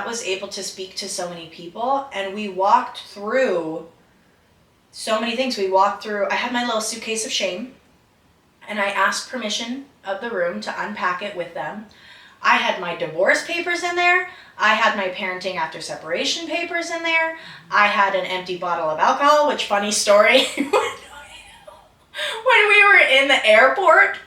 was able to speak to so many people. And we walked through so many things. I had my little suitcase of shame, and I asked permission of the room to unpack it with them. I had my divorce papers in there. I had my parenting after separation papers in there. I had an empty bottle of alcohol, which, funny story, when we were in the airport,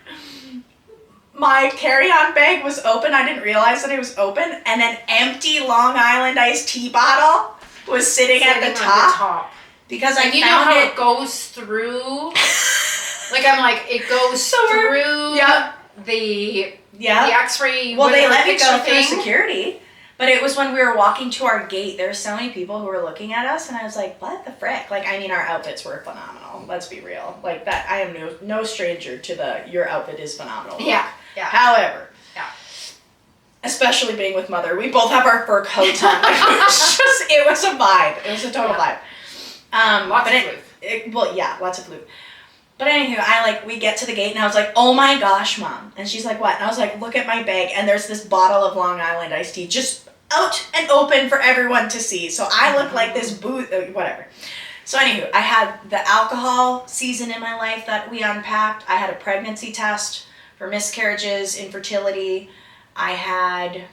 my carry-on bag was open. I didn't realize that it was open, and an empty Long Island iced tea bottle was sitting at the top. Because I found you know how it goes through. Like, I'm like, it goes through the X-ray. Well, they let me go through security, but it was when we were walking to our gate. There were so many people who were looking at us, and I was like, what the frick? Like, I mean, our outfits were phenomenal. Let's be real. Like, that, I am no stranger to your outfit is phenomenal. Yeah. Yeah. However, especially being with Mother, we both have our fur coats on. It was a vibe. It was a total vibe. Lots of blue. Lots of blue. But anywho, we get to the gate, and I was like, oh my gosh, Mom. And she's like, what? And I was like, look at my bag, and there's this bottle of Long Island iced tea just out and open for everyone to see. So I look like this whatever. So anywho, I had the alcohol season in my life that we unpacked. I had a pregnancy test for miscarriages, infertility. I had...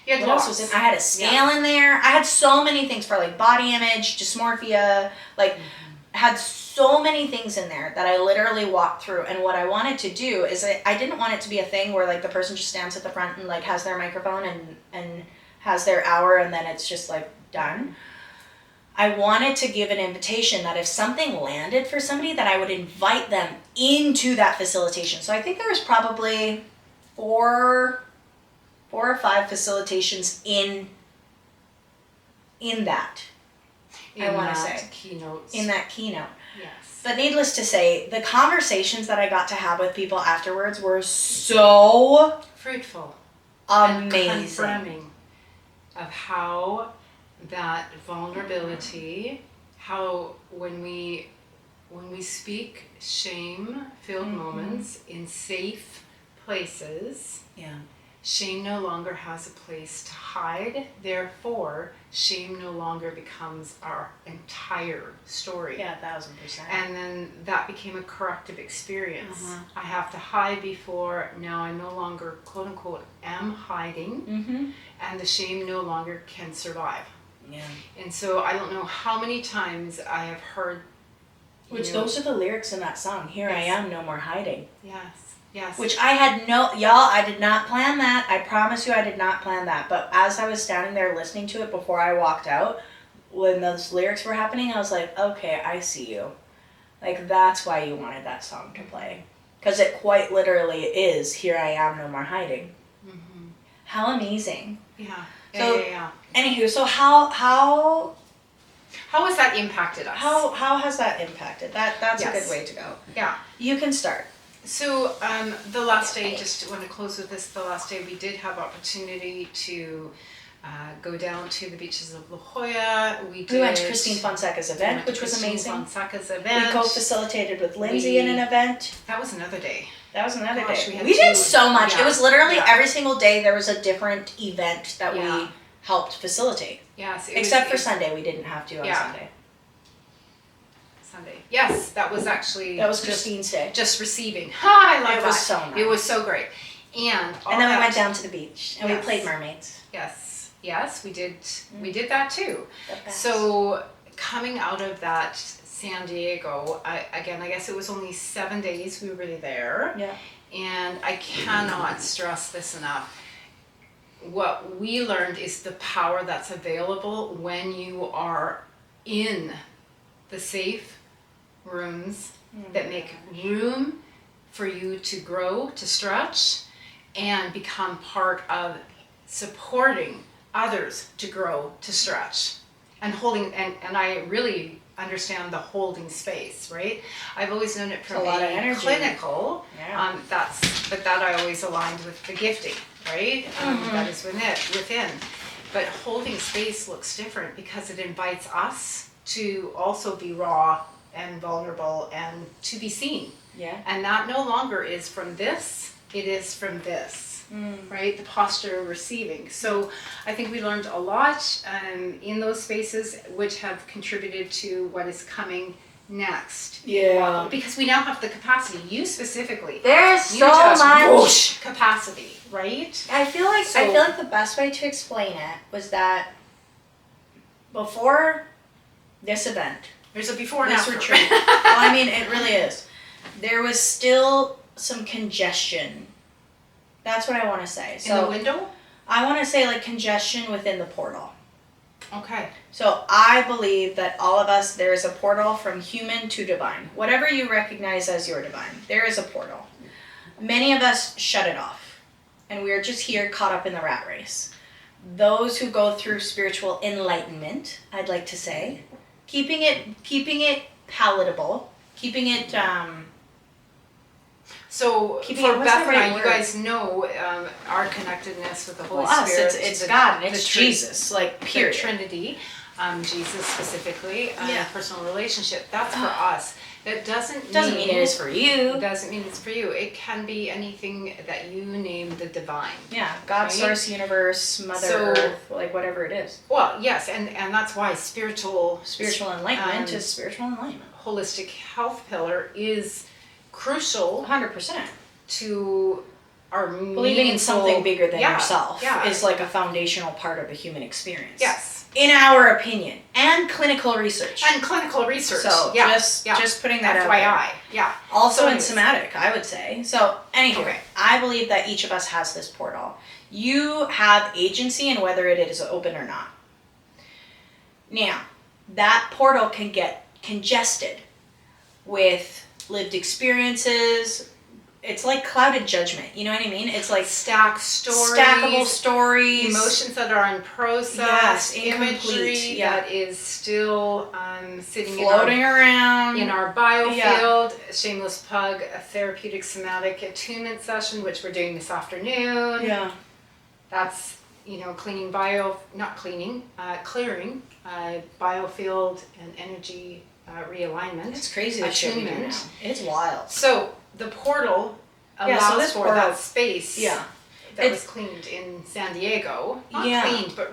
What else was in? I had a scale in there. I had so many things for like body image, dysmorphia, had so many things in there that I literally walked through. And what I wanted to do is I didn't want it to be a thing where like the person just stands at the front and like has their microphone and has their hour and then it's just like done. I wanted to give an invitation that if something landed for somebody, that I would invite them into that facilitation. So I think there was probably four or five facilitations in that. I want to say keynotes. In that keynote. Yes. But needless to say, the conversations that I got to have with people afterwards were so fruitful, amazing, and confirming of how that vulnerability, how when we speak shame-filled moments in safe places, shame no longer has a place to hide. Therefore, shame no longer becomes our entire story. Yeah, 1,000%. And then that became a corrective experience. I have to hide before, now I no longer, quote unquote, am hiding, and the shame no longer can survive. Yeah. And so I don't know how many times I have heard... those are the lyrics in that song, Here I Am, No More Hiding. Yes. Which I had I did not plan that. I promise you I did not plan that. But as I was standing there listening to it before I walked out, when those lyrics were happening, I was like, okay, I see you. Like, that's why you wanted that song to play. Because it quite literally is, Here I Am, No More Hiding. How amazing. Anywho, so how has that impacted us? How has that impacted? That's a good way to go. Yeah. You can start. So the last day, just want to close with this, the last day we did have opportunity to go down to the beaches of La Jolla. We went to Christine Fonseca's event, which was amazing. Fonseca's event. We co-facilitated with Lindsay in an event. That was another day. We did so much. It was literally every single day there was a different event that we helped facilitate. Yes. Except for Sunday, we didn't have to on Sunday. Yes, that was actually... That was Christine's day. Just receiving. I love that. It was so nice. It was so great. And then we went down to the beach and we played mermaids. Yes, we did. We did that too. So coming out of that San Diego, I guess it was only 7 days we were there. Yeah. And I cannot stress this enough. What we learned is the power that's available when you are in the safe rooms that make room for you to grow, to stretch, and become part of supporting others to grow, to stretch, and holding. And I really understand the holding space, right? I've always known it from a lot of energy. Clinical. Yeah. But that I always aligned with the gifting, right? That is within. But holding space looks different because it invites us to also be raw and vulnerable and to be seen. Yeah. And that no longer is from this, it is from this. Right? The posture of receiving. So I think we learned a lot in those spaces, which have contributed to what is coming next. Yeah. Because we now have the capacity. You specifically. There's You so just much whoosh, capacity, right? I feel like the best way to explain it was that before this event, There's a before and this after. retreat. Well, I mean, it really is. There was still some congestion. That's what I want to say. So In the window? I want to say like congestion within the portal. Okay. So I believe that all of us, there is a portal from human to divine. Whatever you recognize as your divine, there is a portal. Many of us shut it off, and we are just here caught up in the rat race. Those who go through spiritual enlightenment, I'd like to say, keeping it palatable, keeping it So Keeping for it- what's the Beth and right I, word? you guys know our connectedness with the Holy well, us. Spirit. It's God and it's the Jesus, like The period. Trinity, Jesus specifically, Yeah. personal relationship. That's for us. That doesn't Doesn't mean it is for you. Doesn't mean it's for you. It can be anything that you name the divine. Yeah, God, Right? source, universe, Mother So- Earth, like whatever it is. Well, yes, and that's why spiritual Enlightenment is spiritual enlightenment. holistic health pillar is crucial 100%. to our Believing in something meaningful- bigger than Yeah, yourself yeah. is like a foundational part of the human experience. Yes. In our opinion, and clinical research. And clinical research. So yeah. just putting that out FYI. there. Yeah. Also So in anyways. somatic, I would say. So anywho, Okay. I believe that each of us has this portal. You have agency in whether it is open or not. Now, that portal can get congested with lived experiences. It's like clouded judgment. You know what I mean? It's like Stacked stories. stackable stories. Emotions that are unprocessed. Yes, incomplete, Imagery yeah. that is still sitting floating around. in our biofield. Yeah. Shameless plug, a therapeutic somatic attunement session, which we're doing this afternoon. Yeah. That's, clearing clearing biofield and energy realignment. It's crazy the shit we do now. Attunement. It's wild. So the portal Yeah, so allows this for portal- that space Yeah. that It's- was cleaned in San Diego. Not Yeah. cleaned, but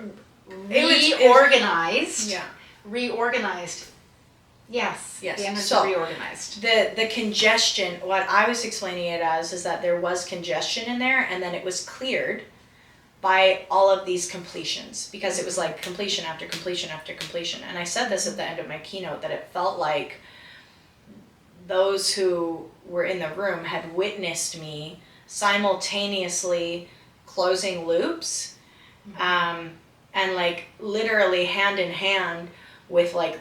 It was- reorganized. Yeah. Reorganized. Yes. Yes. The energy So- reorganized. The congestion, what I was explaining it as is that there was congestion in there and then it was cleared by all of these completions because it was like completion after completion after completion. And I said this at the end of my keynote that it felt like those who were in the room had witnessed me simultaneously closing loops and like literally hand in hand with like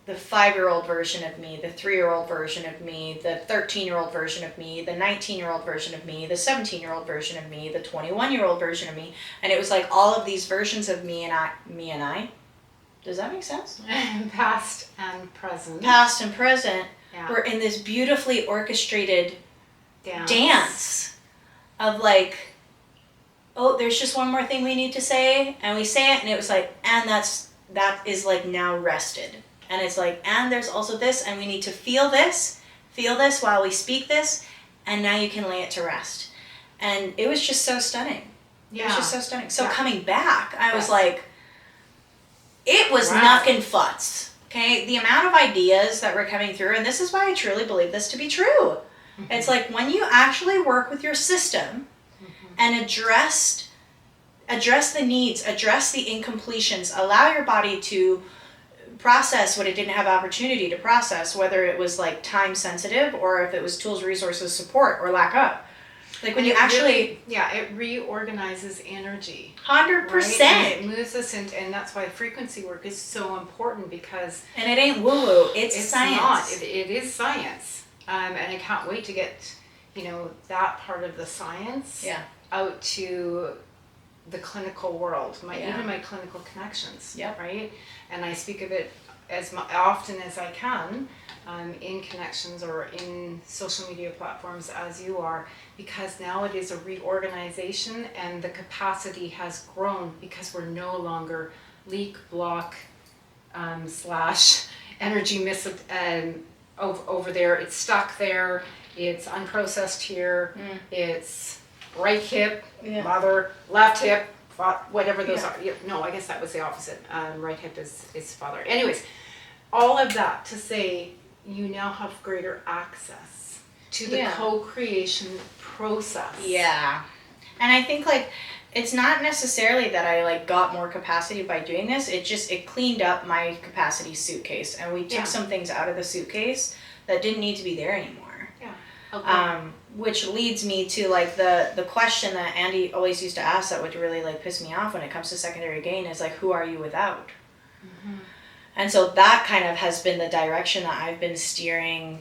the 5-year-old version of me, the 3-year-old version of me, the 13-year-old version of me, the 19-year-old version of me, the 17-year-old version of me, the 21-year-old version of me, and it was like all of these versions of me and I. Does that make sense? Past and present. Past and present Yeah. were in this beautifully orchestrated Dance. dance of like, oh, there's just one more thing we need to say, and we say it, and it was like, and that is like now rested. And it's like, and there's also this, and we need to feel this while we speak this, and now you can lay it to rest. And it was just so stunning. Yeah. It was just so stunning. So Yeah. coming back, I was Yes. like, it was Wow. knocking futz. Okay, the amount of ideas that were coming through, and this is why I truly believe this to be true. It's like when you actually work with your system and address the needs, address the incompletions, allow your body to process what it didn't have opportunity to process, whether it was like time sensitive or if it was tools, resources, support, or lack of. Like when you actually, it reorganizes energy. 100%. Right? And it moves us into, and that's why frequency work is so important, because And it ain't woo woo. It's science. not. It is science, and I can't wait to get that part of the science out to the clinical world, even my clinical connections. Yep. Right, and I speak of it as often as I can. In connections or in social media platforms as you are, because now it is a reorganization and the capacity has grown because we're no longer leak, block, slash energy over there. It's stuck there, it's unprocessed here, it's right hip, mother, left hip, whatever those are. No, I guess that was the opposite. Right hip is father. Anyways, all of that to say, you now have greater access to the co-creation process. Yeah. And I think like it's not necessarily that I like got more capacity by doing this. It cleaned up my capacity suitcase, and we took some things out of the suitcase that didn't need to be there anymore. Yeah. Okay. Which leads me to like the question that Andy always used to ask that would really like piss me off when it comes to secondary gain is like, who are you without? Mm-hmm. And so that kind of has been the direction that I've been steering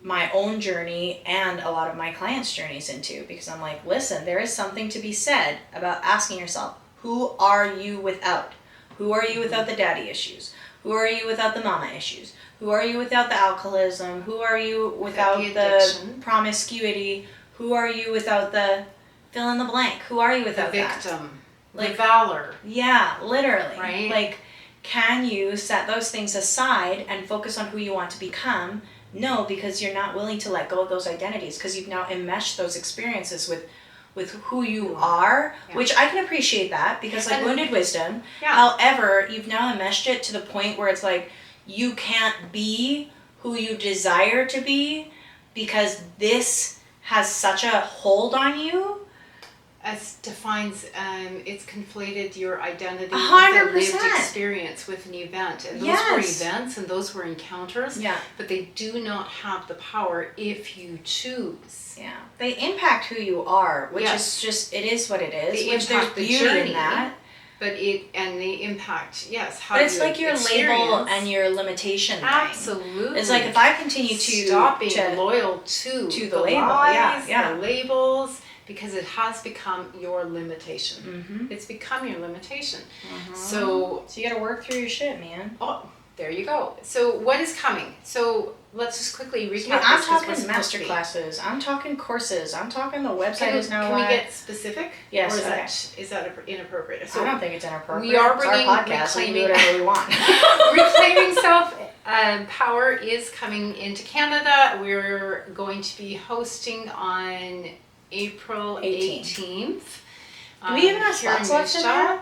my own journey and a lot of my clients' journeys into, because I'm like, listen, there is something to be said about asking yourself, who are you without? Who are you without the daddy issues? Who are you without the mama issues? Who are you without the alcoholism? Who are you without the promiscuity? Who are you without the fill in the blank? Who are you without the victim? Like, the valor. Yeah, literally. Right? Like, can you set those things aside and focus on who you want to become? No, because you're not willing to let go of those identities, because you've now enmeshed those experiences with who you are, which I can appreciate that, because like wounded wisdom. Yeah. However, you've now enmeshed it to the point where it's like you can't be who you desire to be because this has such a hold on you. As defines, it's conflated your identity 100%. with a lived experience with an event. And those were events and those were encounters, but they do not have the power if you choose. Yeah. They impact who you are, which is just, it is what it is. They which impact there's the beauty journey, in that. But they impact, how but it's you like your experience. Label and your limitation thing. Absolutely. It's like if I continue to stop being loyal to the label, lies, the labels, because it has become your limitation. Mm-hmm. It's become your limitation. Mm-hmm. So you gotta work through your shit, man. Oh, there you go. So what is coming? So let's just quickly recap. So I'm talking master classes. I'm talking courses. I'm talking the website is now live. Can we get specific? Yes. Or is that inappropriate? So I don't think it's inappropriate. We are bringing our podcast. We can do whatever we want. Reclaiming Self Power is coming into Canada. We're going to be hosting on April 18th. Do we even have spots left in there?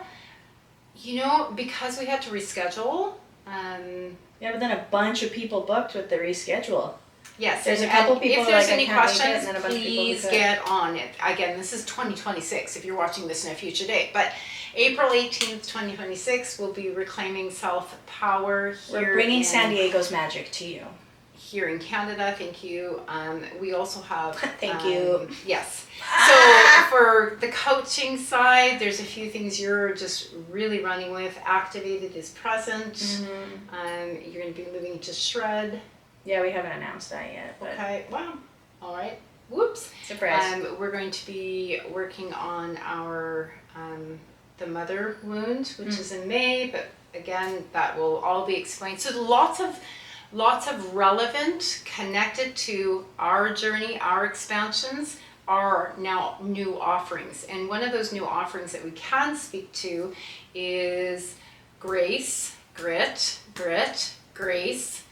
Because we had to reschedule. But then a bunch of people booked with the reschedule. Yes, there's a couple people. If there's like, any questions, it, please get on it. Again, this is 2026 if you're watching this in a future date. But April 18th, 2026, we'll be reclaiming self-power here. We're bringing San Diego's magic to you. Here in Canada, thank you. We also have... Thank you. Yes. So for the coaching side, there's a few things you're just really running with. Activated is present. Mm-hmm. You're going to be moving to Shred. Yeah, we haven't announced that yet. But. Okay, wow. All right. Whoops. Surprise. We're going to be working on our the mother wound, which is in May, but again, that will all be explained. So lots of relevant, connected to our journey, our expansions, are now new offerings. And one of those new offerings that we can speak to is grace, grit, grace,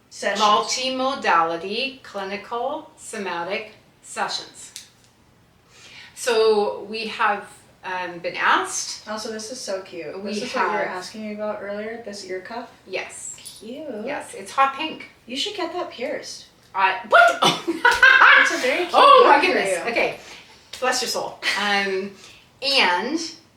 sessions. Multimodality, clinical, somatic sessions. So we have been asked. Also, this is so cute. This is what you were asking me about earlier, this ear cuff? Yes. Cute. Yes, it's hot pink. You should get that pierced. What? It's a very cute my goodness. Okay. Bless your soul. And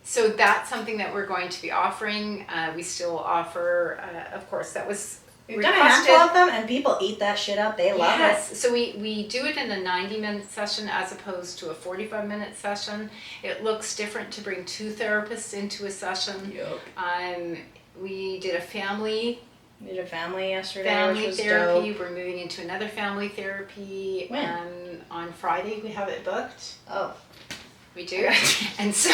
So that's something that we're going to be offering. We still offer, of course, that was We've done a handful of them, and people eat that shit up. They love it. So we do it in a 90-minute session as opposed to a 45-minute session. It looks different to bring 2 therapists into a session. Yep. We did a family yesterday, which was therapy. dope. We're moving into another family therapy. When? On Friday we have it booked. Oh. We do. And so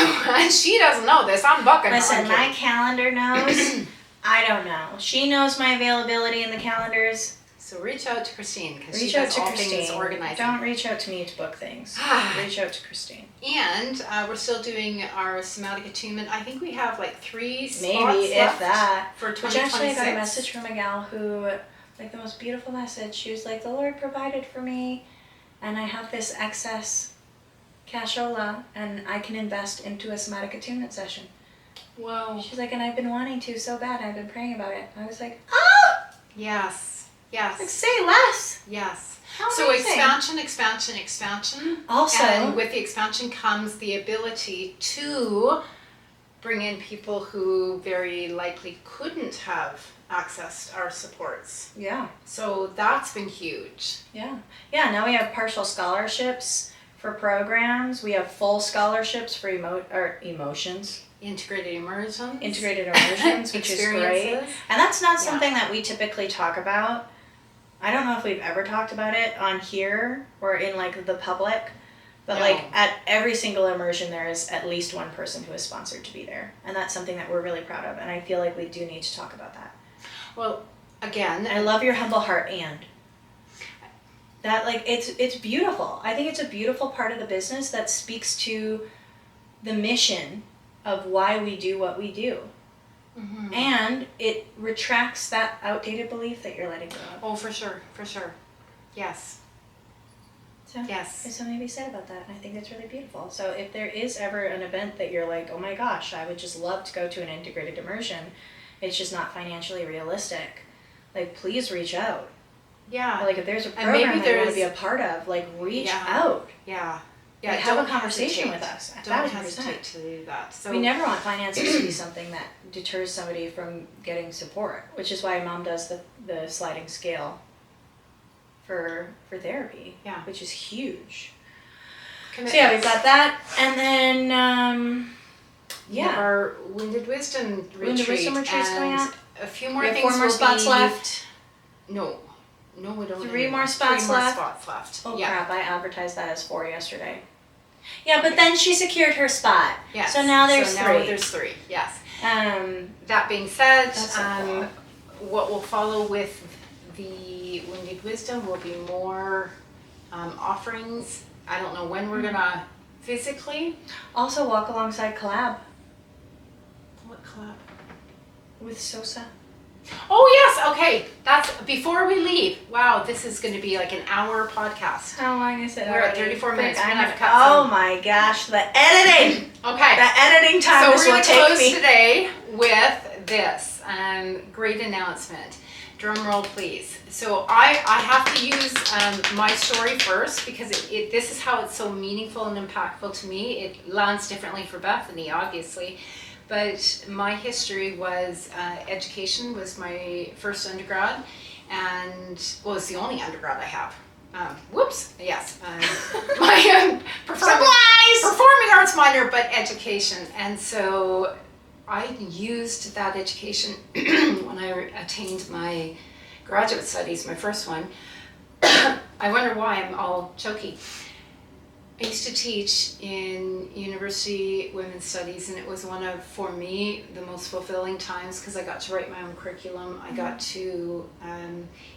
she doesn't know this. I'm booking her. Listen, my calendar knows. I don't know. She knows my availability in the calendars. So reach out to Christine because she Reach out does to all Christine. things organizing. Don't reach out to me to book things. Reach out to Christine. And we're still doing our somatic attunement. I think we have like 3 spots Maybe, left if that. for Which 2026. actually, I got a message from a gal who, like, the most beautiful message. She was like, the Lord provided for me, and I have this excess cashola, and I can invest into a somatic attunement session. Whoa. She's like, and I've been wanting to so bad. I've been praying about it. I was like, oh! Yes. Like, say less. Yes. How So amazing. expansion. Also, And with the expansion comes the ability to bring in people who very likely couldn't have accessed our supports. yeah. So that's been huge. Yeah, now we have partial scholarships for programs. We have full scholarships for emotions. Integrated immersions. Integrated immersions, which is great. And that's not something that we typically talk about. I don't know if we've ever talked about it on here or in like the public, but No. like at every single immersion there is at least one person who is sponsored to be there. And that's something that we're really proud of. And I feel like we do need to talk about that. Well, again, I love your humble heart and that, like, it's beautiful. I think it's a beautiful part of the business that speaks to the mission of why we do what we do. mm-hmm. And it retracts that outdated belief that you're letting go of. Oh, for sure. Yes. So Yes. there's something to be said about that, and I think that's really beautiful. So if there is ever an event that you're like, oh my gosh, I would just love to go to an integrated immersion, it's just not financially realistic, like, please reach out. Yeah. Like, if there's a And program maybe that you want to there's- be a part of, like, reach Yeah. out. Yeah. Like, have a conversation with us. Don't 1,000%. hesitate to do that. So We never want finances to be something that deters somebody from getting support, which is why Mom does the sliding scale for therapy, Yeah. which is huge. commitments. So yeah, we've got that, and then We have our Wounded Wisdom retreat. Wounded Wisdom retreat's and coming up. A few more we have things 4 more will spots be, left. No, we don't. 3 anymore. more spots 3 more left. spots left. Oh yeah. crap! I advertised that as 4 yesterday. Yeah, but then she secured her spot. Yes. So now there's so 3. Now there's 3. Yes. Um, That being said, That's a lot. what will follow with the Wounded Wisdom will be more offerings. I don't know when we're gonna physically. also, walk alongside collab What collab? with Sosa. Oh yes, okay. That's before we leave. Wow, this is going to be like an hour podcast. How long is it? We're at already? 34 minutes. Frick, We're I gonna have- have to cut oh some. my gosh, the editing! Okay. The editing time So this we're will going to take close me. today with this great announcement. Drum roll, please. So I have to use my story first because this is how it's so meaningful and impactful to me. It lands differently for Bethany, obviously. But my history was education was my first undergrad, and well, it's the only undergrad I have. Whoops, yes. My performing arts minor, but education. And so I used that education when I attained my graduate studies, my first one. I wonder why I'm all choky. I used to teach in university women's studies, and it was one of, for me, the most fulfilling times because I got to write my own curriculum. I got to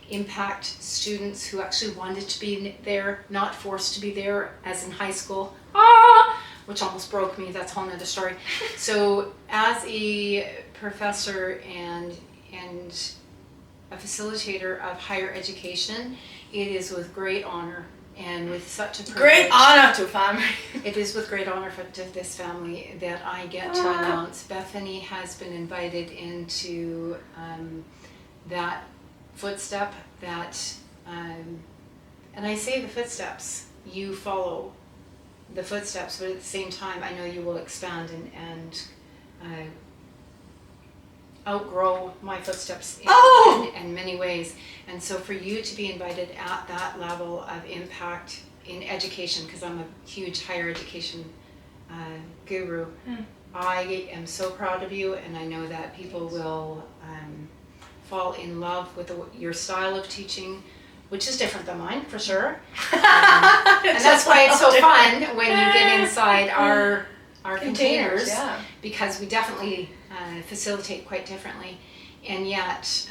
impact students who actually wanted to be there, not forced to be there, as in high school. Which almost broke me. That's a whole nother story. So as a professor and a facilitator of higher education, it is with great honor and with such a privilege. Great honor to family. It is with great honor to this family that I get to announce Bethany has been invited into that footstep that, and I say the footsteps, you follow the footsteps, but at the same time, I know you will expand and outgrow my footsteps in many ways. And so for you to be invited at that level of impact in education, because I'm a huge higher education guru, I am so proud of you, and I know that people will fall in love with your style of teaching, which is different than mine for sure. And that's why it's so fun when you get inside our containers, because we definitely facilitate quite differently. And yet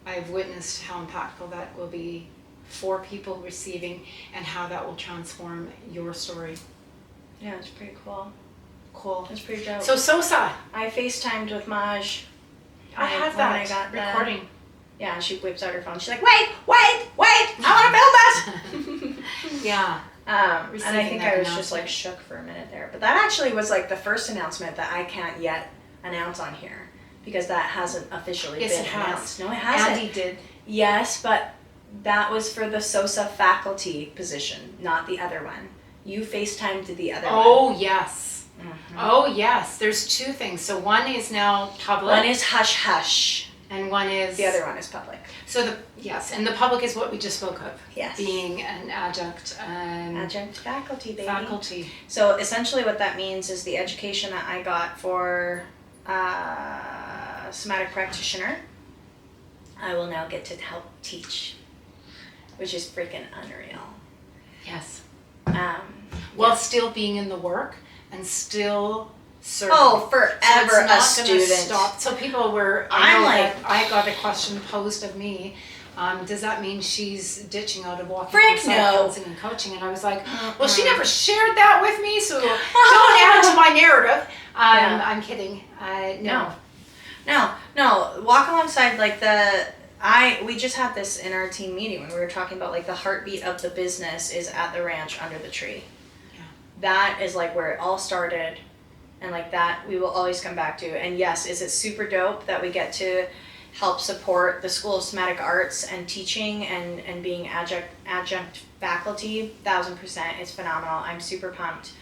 I've witnessed how impactful that will be for people receiving, and how that will transform your story. Yeah, it's pretty cool. Cool. It's pretty dope. So SOSA. I FaceTimed with Maj. I have when that I got recording. Yeah, and she whips out her phone. She's like, wait, I want to build this. Yeah. And I think I was just like shook for a minute there. But that actually was like the first announcement that I can't yet announce on here, because that hasn't officially been announced. No, it hasn't. Andy did. Yes, but that was for the SOSA faculty position, not the other one. You FaceTimed the other one. Oh, yes. Mm-hmm. Oh, yes. There's two things. So one is now public. One is hush hush. And one is... The other one is public. So and the public is what we just spoke of. Yes. Being an adjunct. Adjunct faculty, baby. Faculty. So essentially what that means is the education that I got for somatic practitioner, I will now get to help teach, which is freaking unreal. Yes. While still being in the work and still serving. Oh, forever a student. Stop. So people were, I got a question posed of me. Does that mean she's ditching out of walking counseling and coaching? And I was like, well, she never shared that with me, so don't add to my narrative. I'm kidding. No. Walk alongside, like we just had this in our team meeting when we were talking about like the heartbeat of the business is at the ranch under the tree. Yeah. That is like where it all started, and like that we will always come back to. And yes, is it super dope that we get to help support the School of Somatic Arts and teaching and being adjunct faculty? 1000%. It's phenomenal. I'm super pumped.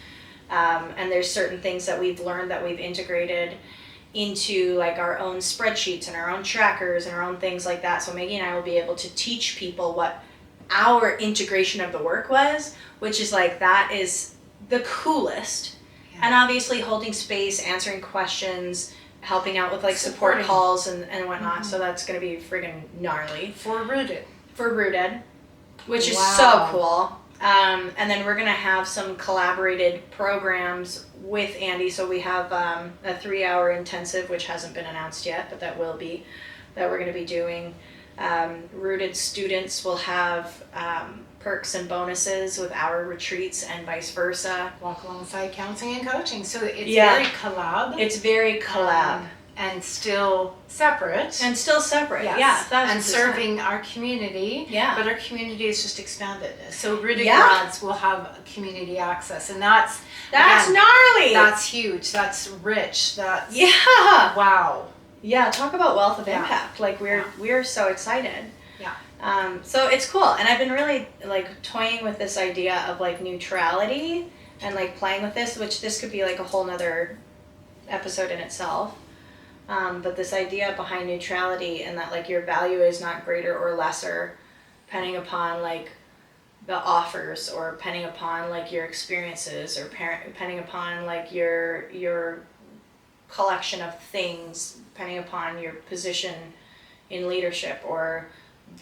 And there's certain things that we've learned that we've integrated into like our own spreadsheets and our own trackers and our own things like that. So Maggie and I will be able to teach people what our integration of the work was, which is like, that is the coolest. Yeah. And obviously holding space, answering questions, helping out with like support calls and whatnot. Mm-hmm. So that's going to be friggin' gnarly. For Rooted, which is so cool. And then we're going to have some collaborated programs with Andy. So we have a 3-hour intensive, which hasn't been announced yet, but that will be, that we're going to be doing. Rooted students will have perks and bonuses with our retreats and vice versa. Walk alongside counseling and coaching. So it's very collab. It's very collab. And still separate. Yes. Yeah. And serving our community. Yeah. But our community is just expanded. So Rooted grads will have community access. And that's again, gnarly. That's huge. That's rich. That's wow. Yeah, talk about wealth of impact. Like we're so excited. Yeah. So it's cool. And I've been really like toying with this idea of like neutrality and like playing with this, which this could be like a whole nother episode in itself. But this idea behind neutrality and that like your value is not greater or lesser depending upon like the offers or depending upon like your experiences or depending upon like your collection of things, depending upon your position in leadership or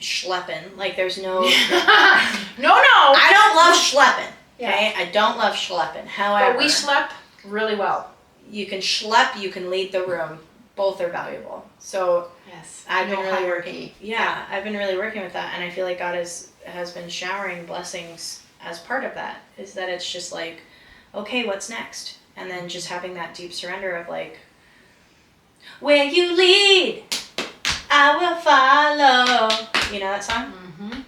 schlepping. Like there's no... No. I don't love schlepping. Okay? I don't love schlepping. However... But we schlep really well. You can schlep, you can lead the room. Both are valuable. So yes, I've been really working. Yeah, I've been really working with that, and I feel like God has been showering blessings as part of that. Is that it's just like, okay, what's next? And then just having that deep surrender of like, where you lead, I will follow. You know that song? Mm-hmm. Mm-hmm.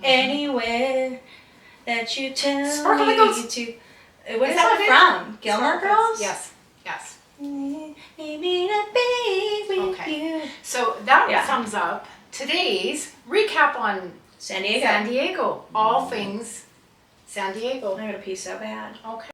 Anywhere that you tell me to. What is that from? Gilmore Girls? Yes. Maybe to be with you. So that sums up today's recap on San Diego. All things San Diego. I got a piece so bad. Okay.